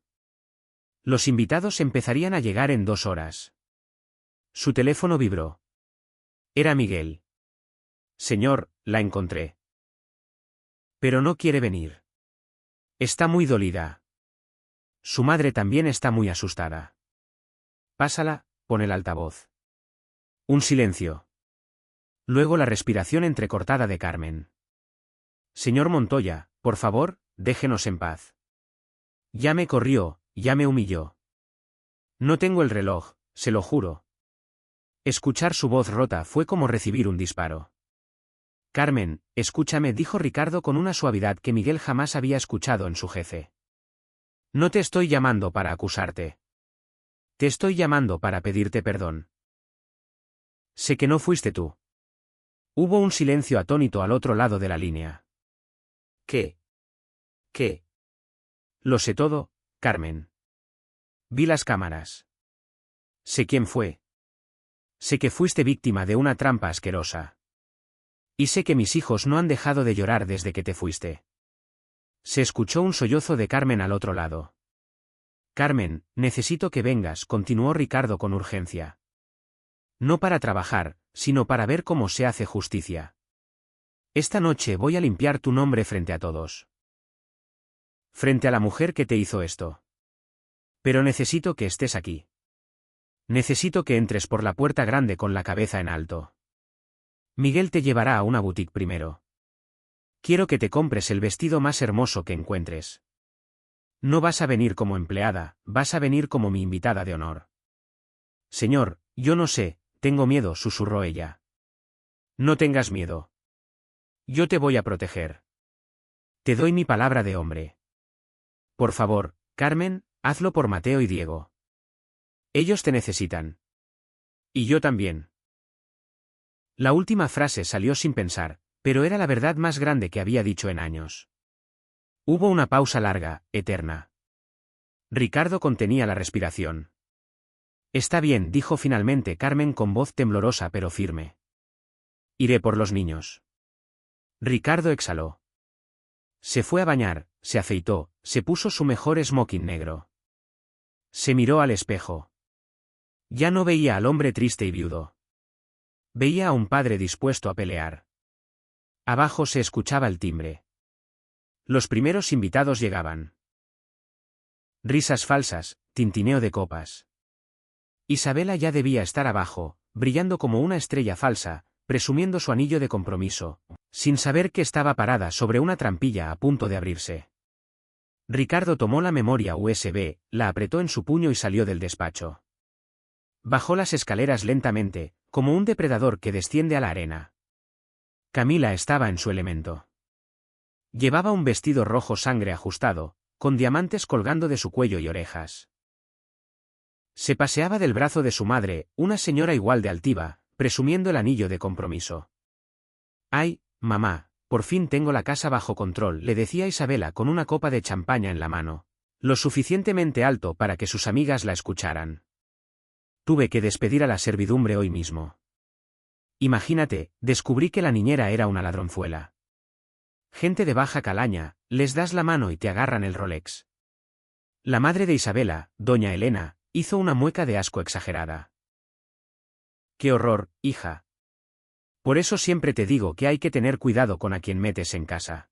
Los invitados empezarían a llegar en 2 horas. Su teléfono vibró. Era Miguel. Señor, la encontré. Pero no quiere venir. Está muy dolida. Su madre también está muy asustada. Pásala, pon el altavoz. Un silencio. Luego la respiración entrecortada de Carmen. Señor Montoya, por favor, déjenos en paz. Ya me corrió, ya me humilló. No tengo el reloj, se lo juro. Escuchar su voz rota fue como recibir un disparo. Carmen, escúchame, dijo Ricardo con una suavidad que Miguel jamás había escuchado en su jefe. No te estoy llamando para acusarte. Te estoy llamando para pedirte perdón. Sé que no fuiste tú. Hubo un silencio atónito al otro lado de la línea. ¿Qué? ¿Qué? Lo sé todo, Carmen. Vi las cámaras. Sé quién fue. Sé que fuiste víctima de una trampa asquerosa. Y sé que mis hijos no han dejado de llorar desde que te fuiste. Se escuchó un sollozo de Carmen al otro lado. Carmen, necesito que vengas, continuó Ricardo con urgencia. No para trabajar, sino para ver cómo se hace justicia. Esta noche voy a limpiar tu nombre frente a todos. Frente a la mujer que te hizo esto. Pero necesito que estés aquí. Necesito que entres por la puerta grande con la cabeza en alto. Miguel te llevará a una boutique primero. Quiero que te compres el vestido más hermoso que encuentres. No vas a venir como empleada, vas a venir como mi invitada de honor. Señor, yo no sé, tengo miedo, susurró ella. No tengas miedo. Yo te voy a proteger. Te doy mi palabra de hombre. Por favor, Carmen, hazlo por Mateo y Diego. Ellos te necesitan. Y yo también. La última frase salió sin pensar, pero era la verdad más grande que había dicho en años. Hubo una pausa larga, eterna. Ricardo contenía la respiración. Está bien, dijo finalmente Carmen con voz temblorosa pero firme. Iré por los niños. Ricardo exhaló. Se fue a bañar, se afeitó, se puso su mejor smoking negro. Se miró al espejo. Ya no veía al hombre triste y viudo. Veía a un padre dispuesto a pelear. Abajo se escuchaba el timbre. Los primeros invitados llegaban. Risas falsas, tintineo de copas. Isabela ya debía estar abajo, brillando como una estrella falsa, presumiendo su anillo de compromiso, sin saber que estaba parada sobre una trampilla a punto de abrirse. Ricardo tomó la memoria USB, la apretó en su puño y salió del despacho. Bajó las escaleras lentamente, como un depredador que desciende a la arena. Camila estaba en su elemento. Llevaba un vestido rojo sangre ajustado, con diamantes colgando de su cuello y orejas. Se paseaba del brazo de su madre, una señora igual de altiva, presumiendo el anillo de compromiso. «Ay, mamá, por fin tengo la casa bajo control», le decía Isabela con una copa de champaña en la mano, lo suficientemente alto para que sus amigas la escucharan. Tuve que despedir a la servidumbre hoy mismo. Imagínate, descubrí que la niñera era una ladronzuela. Gente de baja calaña, les das la mano y te agarran el Rolex. La madre de Isabela, doña Elena, hizo una mueca de asco exagerada. ¡Qué horror, hija! Por eso siempre te digo que hay que tener cuidado con a quien metes en casa.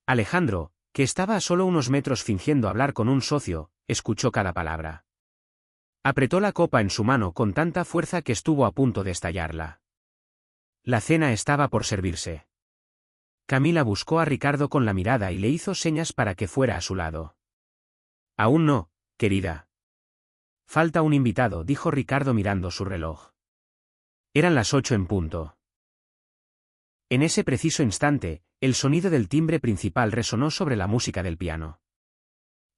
Alejandro, que estaba a solo unos metros fingiendo hablar con un socio, escuchó cada palabra. Apretó la copa en su mano con tanta fuerza que estuvo a punto de estallarla. La cena estaba por servirse. Camila buscó a Ricardo con la mirada y le hizo señas para que fuera a su lado. Aún no, querida. Falta un invitado, dijo Ricardo mirando su reloj. Eran las 8 en punto. En ese preciso instante, el sonido del timbre principal resonó sobre la música del piano.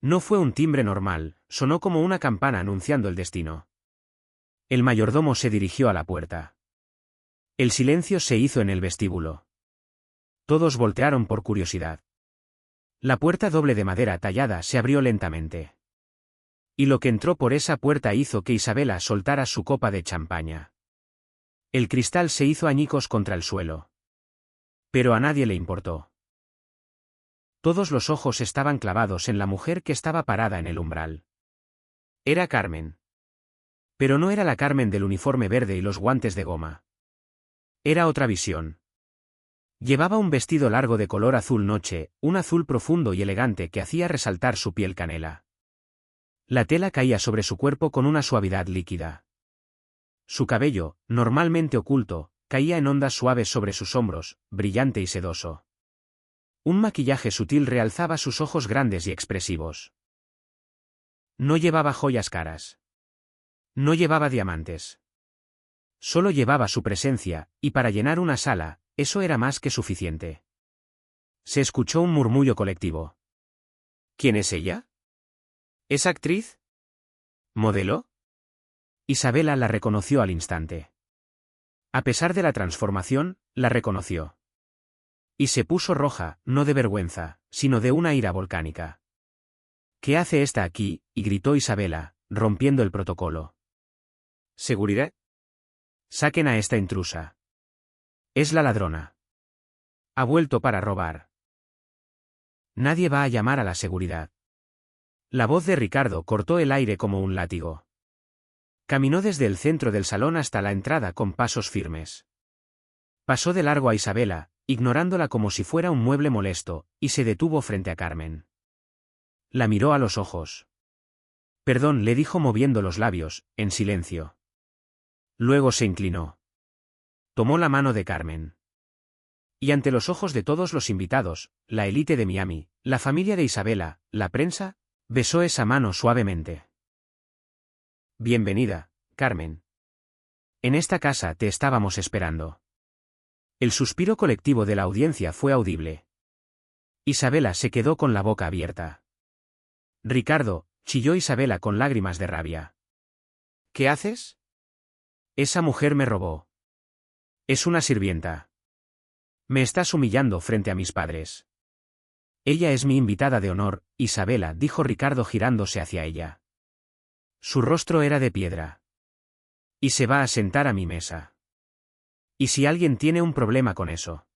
No fue un timbre normal, sonó como una campana anunciando el destino. El mayordomo se dirigió a la puerta. El silencio se hizo en el vestíbulo. Todos voltearon por curiosidad. La puerta doble de madera tallada se abrió lentamente. Y lo que entró por esa puerta hizo que Isabela soltara su copa de champaña. El cristal se hizo añicos contra el suelo. Pero a nadie le importó. Todos los ojos estaban clavados en la mujer que estaba parada en el umbral. Era Carmen. Pero no era la Carmen del uniforme verde y los guantes de goma. Era otra visión. Llevaba un vestido largo de color azul noche, un azul profundo y elegante que hacía resaltar su piel canela. La tela caía sobre su cuerpo con una suavidad líquida. Su cabello, normalmente oculto, caía en ondas suaves sobre sus hombros, brillante y sedoso. Un maquillaje sutil realzaba sus ojos grandes y expresivos. No llevaba joyas caras. No llevaba diamantes. Solo llevaba su presencia, y para llenar una sala, eso era más que suficiente. Se escuchó un murmullo colectivo. ¿Quién es ella? ¿Es actriz? ¿Modelo? Isabela la reconoció al instante. A pesar de la transformación, la reconoció. Y se puso roja, no de vergüenza, sino de una ira volcánica. ¿Qué hace esta aquí?, y gritó Isabela, rompiendo el protocolo. ¿Seguridad? Saquen a esta intrusa. Es la ladrona. Ha vuelto para robar. Nadie va a llamar a la seguridad. La voz de Ricardo cortó el aire como un látigo. Caminó desde el centro del salón hasta la entrada con pasos firmes. Pasó de largo a Isabela, ignorándola como si fuera un mueble molesto, y se detuvo frente a Carmen. La miró a los ojos. Perdón, le dijo moviendo los labios, en silencio. Luego se inclinó. Tomó la mano de Carmen. Y ante los ojos de todos los invitados, la élite de Miami, la familia de Isabela, la prensa, besó esa mano suavemente. Bienvenida, Carmen. En esta casa te estábamos esperando. El suspiro colectivo de la audiencia fue audible. Isabela se quedó con la boca abierta. Ricardo, chilló Isabela con lágrimas de rabia. ¿Qué haces? Esa mujer me robó. Es una sirvienta. Me estás humillando frente a mis padres. Ella es mi invitada de honor, Isabela, dijo Ricardo girándose hacia ella. Su rostro era de piedra. Y se va a sentar a mi mesa. ¿Y si alguien tiene un problema con eso?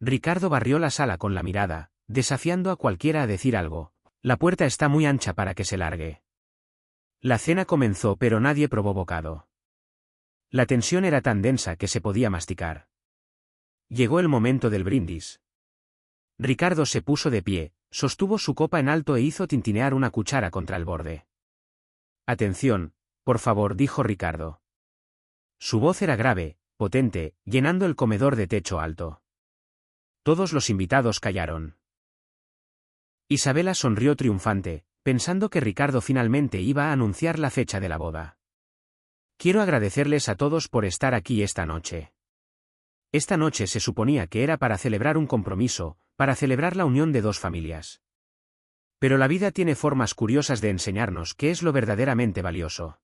Ricardo barrió la sala con la mirada, desafiando a cualquiera a decir algo. La puerta está muy ancha para que se largue. La cena comenzó pero nadie probó bocado. La tensión era tan densa que se podía masticar. Llegó el momento del brindis. Ricardo se puso de pie, sostuvo su copa en alto e hizo tintinear una cuchara contra el borde. Atención, por favor, dijo Ricardo. Su voz era grave, potente, llenando el comedor de techo alto. Todos los invitados callaron. Isabela sonrió triunfante, pensando que Ricardo finalmente iba a anunciar la fecha de la boda. Quiero agradecerles a todos por estar aquí esta noche. Esta noche se suponía que era para celebrar un compromiso, para celebrar la unión de dos familias. Pero la vida tiene formas curiosas de enseñarnos qué es lo verdaderamente valioso.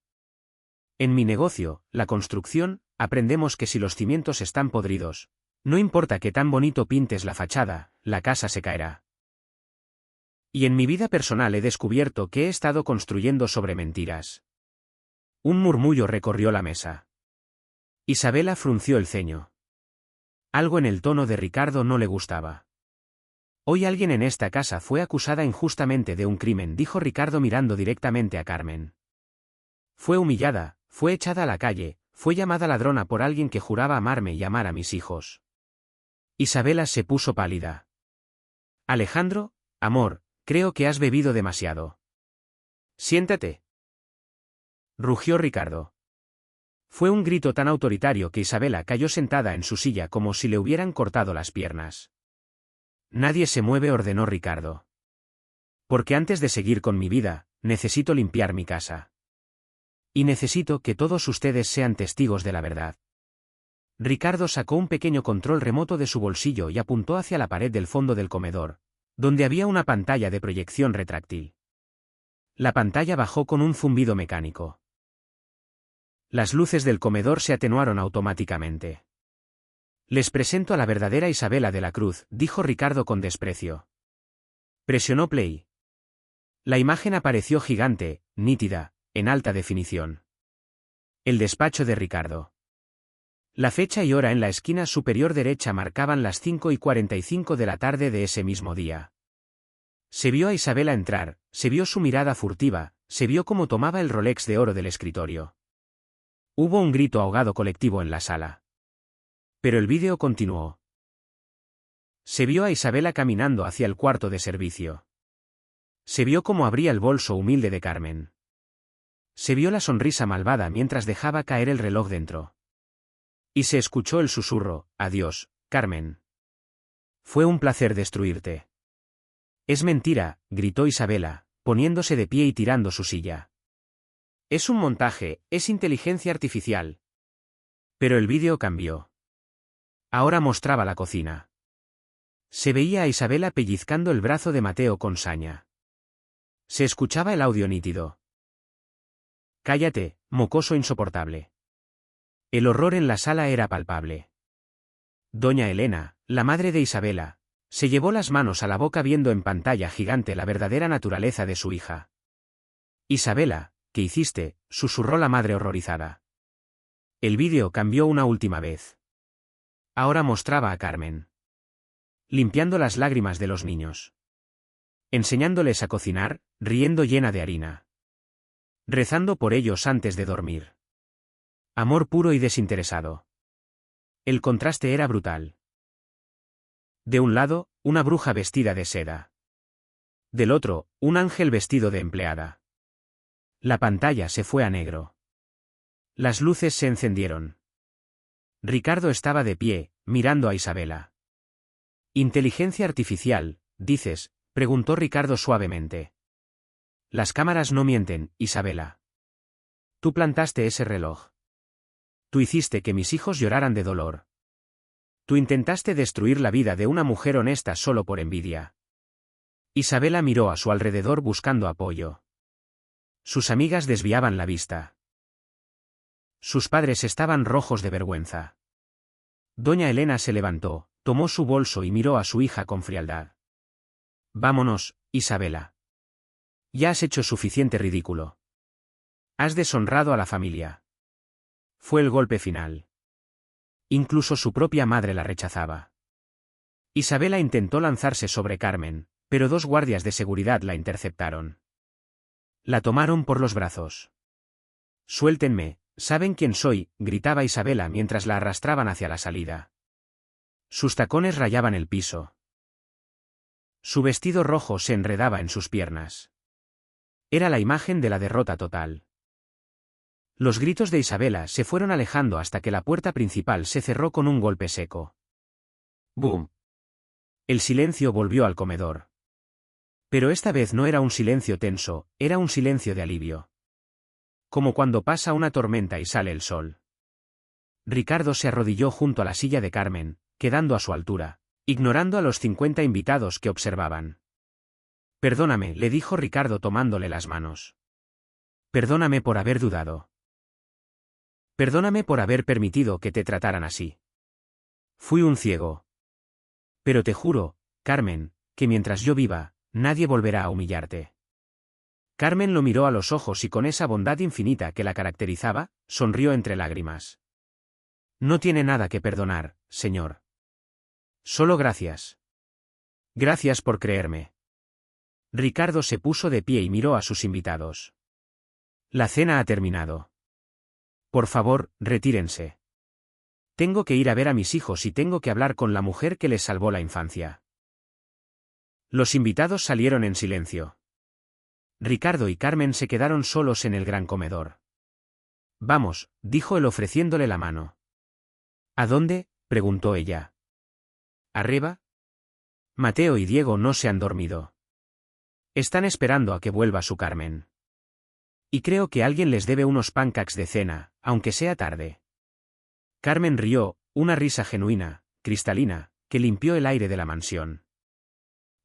En mi negocio, la construcción, aprendemos que si los cimientos están podridos, no importa que tan bonito pintes la fachada, la casa se caerá. Y en mi vida personal he descubierto que he estado construyendo sobre mentiras. Un murmullo recorrió la mesa. Isabela frunció el ceño. Algo en el tono de Ricardo no le gustaba. Hoy alguien en esta casa fue acusada injustamente de un crimen, dijo Ricardo mirando directamente a Carmen. Fue humillada, fue echada a la calle, fue llamada ladrona por alguien que juraba amarme y amar a mis hijos. Isabela se puso pálida. Alejandro, amor, creo que has bebido demasiado. Siéntate. Rugió Ricardo. Fue un grito tan autoritario que Isabela cayó sentada en su silla como si le hubieran cortado las piernas. Nadie se mueve, ordenó Ricardo. Porque antes de seguir con mi vida, necesito limpiar mi casa. Y necesito que todos ustedes sean testigos de la verdad. Ricardo sacó un pequeño control remoto de su bolsillo y apuntó hacia la pared del fondo del comedor, donde había una pantalla de proyección retráctil. La pantalla bajó con un zumbido mecánico. Las luces del comedor se atenuaron automáticamente. Les presento a la verdadera Isabela de la Cruz, dijo Ricardo con desprecio. Presionó play. La imagen apareció gigante, nítida, en alta definición. El despacho de Ricardo. La fecha y hora en la esquina superior derecha marcaban las 5:45 de la tarde de ese mismo día. Se vio a Isabela entrar, se vio su mirada furtiva, se vio cómo tomaba el Rolex de oro del escritorio. Hubo un grito ahogado colectivo en la sala. Pero el vídeo continuó. Se vio a Isabela caminando hacia el cuarto de servicio. Se vio cómo abría el bolso humilde de Carmen. Se vio la sonrisa malvada mientras dejaba caer el reloj dentro. Y se escuchó el susurro: adiós, Carmen. Fue un placer destruirte. Es mentira, gritó Isabela, poniéndose de pie y tirando su silla. Es un montaje, es inteligencia artificial. Pero el vídeo cambió. Ahora mostraba la cocina. Se veía a Isabela pellizcando el brazo de Mateo con saña. Se escuchaba el audio nítido. Cállate, mocoso insoportable. El horror en la sala era palpable. Doña Elena, la madre de Isabela, se llevó las manos a la boca viendo en pantalla gigante la verdadera naturaleza de su hija. Isabela, ¿qué hiciste?, susurró la madre horrorizada. El vídeo cambió una última vez. Ahora mostraba a Carmen limpiando las lágrimas de los niños. Enseñándoles a cocinar, riendo llena de harina. Rezando por ellos antes de dormir. Amor puro y desinteresado. El contraste era brutal. De un lado, una bruja vestida de seda. Del otro, un ángel vestido de empleada. La pantalla se fue a negro. Las luces se encendieron. Ricardo estaba de pie, mirando a Isabela. ¿Inteligencia artificial, dices?, preguntó Ricardo suavemente. Las cámaras no mienten, Isabela. Tú plantaste ese reloj. Tú hiciste que mis hijos lloraran de dolor. Tú intentaste destruir la vida de una mujer honesta solo por envidia. Isabela miró a su alrededor buscando apoyo. Sus amigas desviaban la vista. Sus padres estaban rojos de vergüenza. Doña Elena se levantó, tomó su bolso y miró a su hija con frialdad. Vámonos, Isabela. Ya has hecho suficiente ridículo. Has deshonrado a la familia. Fue el golpe final. Incluso su propia madre la rechazaba. Isabela intentó lanzarse sobre Carmen, pero dos guardias de seguridad la interceptaron. La tomaron por los brazos. Suéltenme, ¿saben quién soy?, gritaba Isabela mientras la arrastraban hacia la salida. Sus tacones rayaban el piso. Su vestido rojo se enredaba en sus piernas. Era la imagen de la derrota total. Los gritos de Isabela se fueron alejando hasta que la puerta principal se cerró con un golpe seco. ¡Bum! El silencio volvió al comedor. Pero esta vez no era un silencio tenso, era un silencio de alivio. Como cuando pasa una tormenta y sale el sol. Ricardo se arrodilló junto a la silla de Carmen, quedando a su altura, ignorando a los 50 invitados que observaban. Perdóname, le dijo Ricardo tomándole las manos. Perdóname por haber dudado. Perdóname por haber permitido que te trataran así. Fui un ciego. Pero te juro, Carmen, que mientras yo viva, nadie volverá a humillarte. Carmen lo miró a los ojos y con esa bondad infinita que la caracterizaba, sonrió entre lágrimas. No tiene nada que perdonar, señor. Solo gracias. Gracias por creerme. Ricardo se puso de pie y miró a sus invitados. La cena ha terminado. Por favor, retírense. Tengo que ir a ver a mis hijos y tengo que hablar con la mujer que les salvó la infancia. Los invitados salieron en silencio. Ricardo y Carmen se quedaron solos en el gran comedor. Vamos, dijo él ofreciéndole la mano. ¿A dónde?, preguntó ella. ¿Arriba? Mateo y Diego no se han dormido. Están esperando a que vuelva su Carmen. Y creo que alguien les debe unos pancakes de cena, aunque sea tarde. Carmen rió, una risa genuina, cristalina, que limpió el aire de la mansión.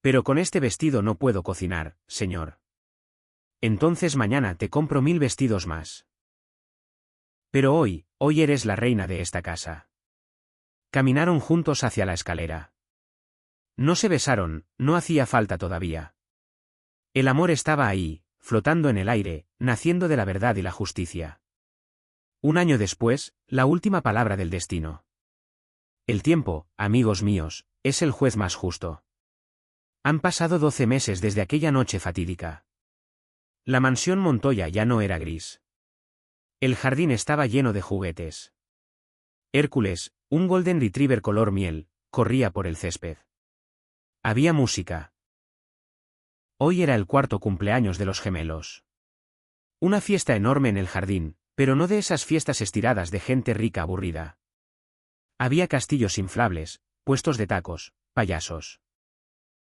Pero con este vestido no puedo cocinar, señor. Entonces mañana te compro 1000 vestidos más. Pero hoy eres la reina de esta casa. Caminaron juntos hacia la escalera. No se besaron, no hacía falta todavía. El amor estaba ahí, flotando en el aire, naciendo de la verdad y la justicia. Un año después, la última palabra del destino. El tiempo, amigos míos, es el juez más justo. Han pasado 12 meses desde aquella noche fatídica. La mansión Montoya ya no era gris. El jardín estaba lleno de juguetes. Hércules, un golden retriever color miel, corría por el césped. Había música. Hoy era el cuarto cumpleaños de los gemelos. Una fiesta enorme en el jardín, pero no de esas fiestas estiradas de gente rica aburrida. Había castillos inflables, puestos de tacos, payasos.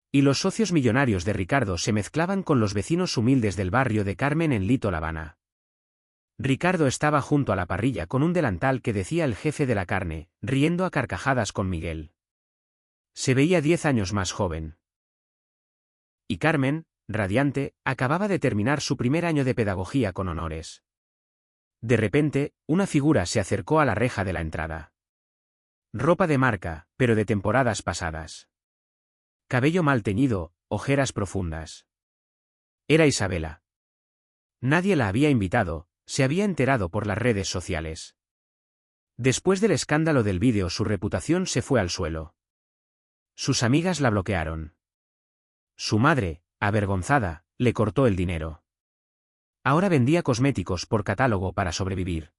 Y los socios millonarios de Ricardo se mezclaban con los vecinos humildes del barrio de Carmen en Lito La Habana. Ricardo estaba junto a la parrilla con un delantal que decía el jefe de la carne, riendo a carcajadas con Miguel. Se veía 10 años más joven. Y Carmen, radiante, acababa de terminar su primer año de pedagogía con honores. De repente, una figura se acercó a la reja de la entrada. Ropa de marca, pero de temporadas pasadas. Cabello mal teñido, ojeras profundas. Era Isabela. Nadie la había invitado, se había enterado por las redes sociales. Después del escándalo del vídeo su reputación se fue al suelo. Sus amigas la bloquearon. Su madre, avergonzada, le cortó el dinero. Ahora vendía cosméticos por catálogo para sobrevivir.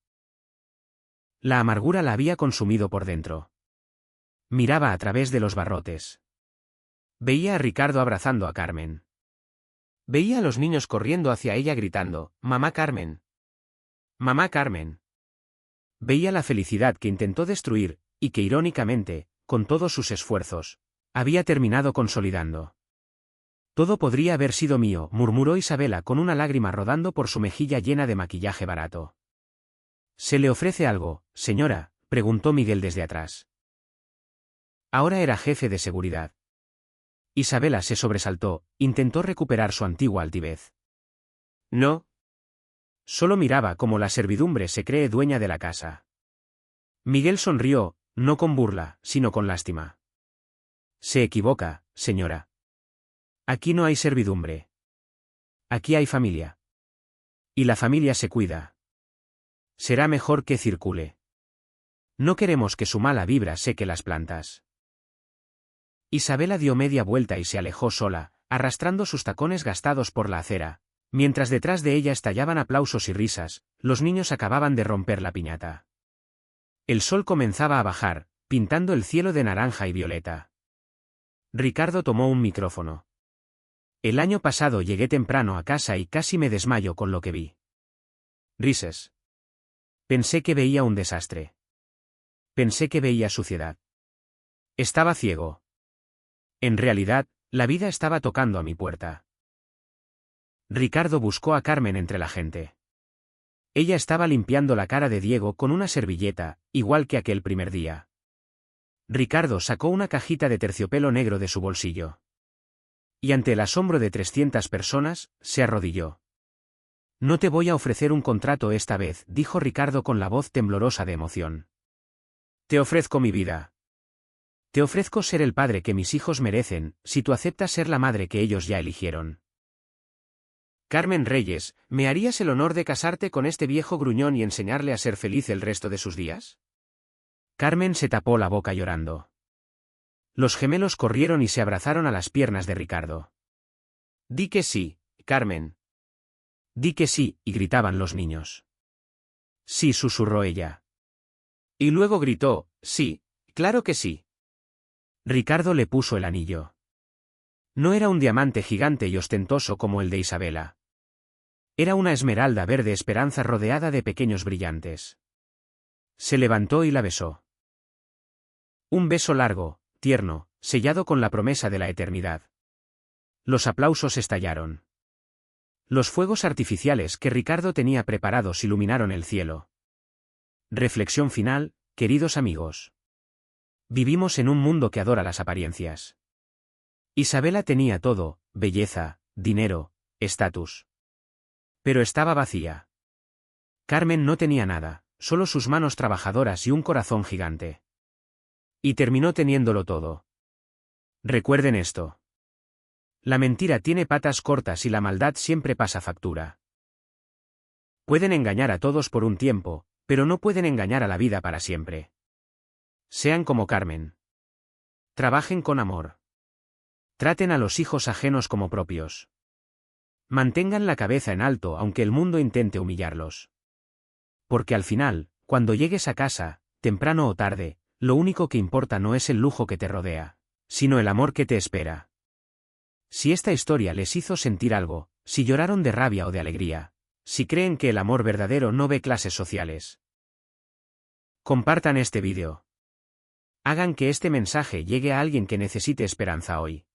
La amargura la había consumido por dentro. Miraba a través de los barrotes. Veía a Ricardo abrazando a Carmen. Veía a los niños corriendo hacia ella gritando, «¡Mamá Carmen! ¡Mamá Carmen!». Veía la felicidad que intentó destruir, y que irónicamente, con todos sus esfuerzos, había terminado consolidando. Todo podría haber sido mío, murmuró Isabela con una lágrima rodando por su mejilla llena de maquillaje barato. ¿Se le ofrece algo, señora?, preguntó Miguel desde atrás. Ahora era jefe de seguridad. Isabela se sobresaltó, intentó recuperar su antigua altivez. No. Solo miraba cómo la servidumbre se cree dueña de la casa. Miguel sonrió, no con burla, sino con lástima. Se equivoca, señora. Aquí no hay servidumbre. Aquí hay familia. Y la familia se cuida. Será mejor que circule. No queremos que su mala vibra seque las plantas. Isabela dio media vuelta y se alejó sola, arrastrando sus tacones gastados por la acera, mientras detrás de ella estallaban aplausos y risas, los niños acababan de romper la piñata. El sol comenzaba a bajar, pintando el cielo de naranja y violeta. Ricardo tomó un micrófono. El año pasado llegué temprano a casa y casi me desmayo con lo que vi. Risas. Pensé que veía un desastre. Pensé que veía suciedad. Estaba ciego. En realidad, la vida estaba tocando a mi puerta. Ricardo buscó a Carmen entre la gente. Ella estaba limpiando la cara de Diego con una servilleta, igual que aquel primer día. Ricardo sacó una cajita de terciopelo negro de su bolsillo. Y ante el asombro de 300 personas, se arrodilló. No te voy a ofrecer un contrato esta vez, dijo Ricardo con la voz temblorosa de emoción. Te ofrezco mi vida. Te ofrezco ser el padre que mis hijos merecen, si tú aceptas ser la madre que ellos ya eligieron. Carmen Reyes, ¿me harías el honor de casarte con este viejo gruñón y enseñarle a ser feliz el resto de sus días? Carmen se tapó la boca llorando. Los gemelos corrieron y se abrazaron a las piernas de Ricardo. Di que sí, Carmen. Di que sí, y gritaban los niños. Sí, susurró ella. Y luego gritó, sí, claro que sí. Ricardo le puso el anillo. No era un diamante gigante y ostentoso como el de Isabela. Era una esmeralda verde esperanza rodeada de pequeños brillantes. Se levantó y la besó. Un beso largo, tierno, sellado con la promesa de la eternidad. Los aplausos estallaron. Los fuegos artificiales que Ricardo tenía preparados iluminaron el cielo. Reflexión final, queridos amigos. Vivimos en un mundo que adora las apariencias. Isabela tenía todo, belleza, dinero, estatus. Pero estaba vacía. Carmen no tenía nada, solo sus manos trabajadoras y un corazón gigante. Y terminó teniéndolo todo. Recuerden esto. La mentira tiene patas cortas y la maldad siempre pasa factura. Pueden engañar a todos por un tiempo, Pero no pueden engañar a la vida para siempre. Sean como Carmen. Trabajen con amor. Traten a los hijos ajenos como propios. Mantengan la cabeza en alto aunque el mundo intente humillarlos. Porque al final, cuando llegues a casa, temprano o tarde, lo único que importa no es el lujo que te rodea, sino el amor que te espera. Si esta historia les hizo sentir algo, si lloraron de rabia o de alegría, si creen que el amor verdadero no ve clases sociales, compartan este vídeo. Hagan que este mensaje llegue a alguien que necesite esperanza hoy.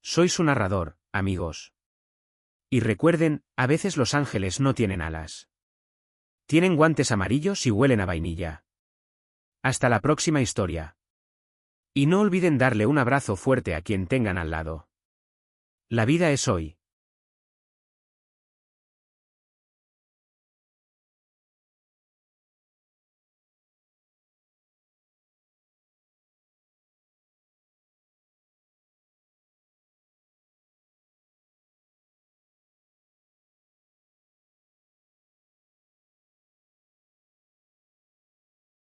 Soy su narrador, amigos. Y recuerden, a veces los ángeles no tienen alas. Tienen guantes amarillos y huelen a vainilla. Hasta la próxima historia. Y no olviden darle un abrazo fuerte a quien tengan al lado. La vida es hoy.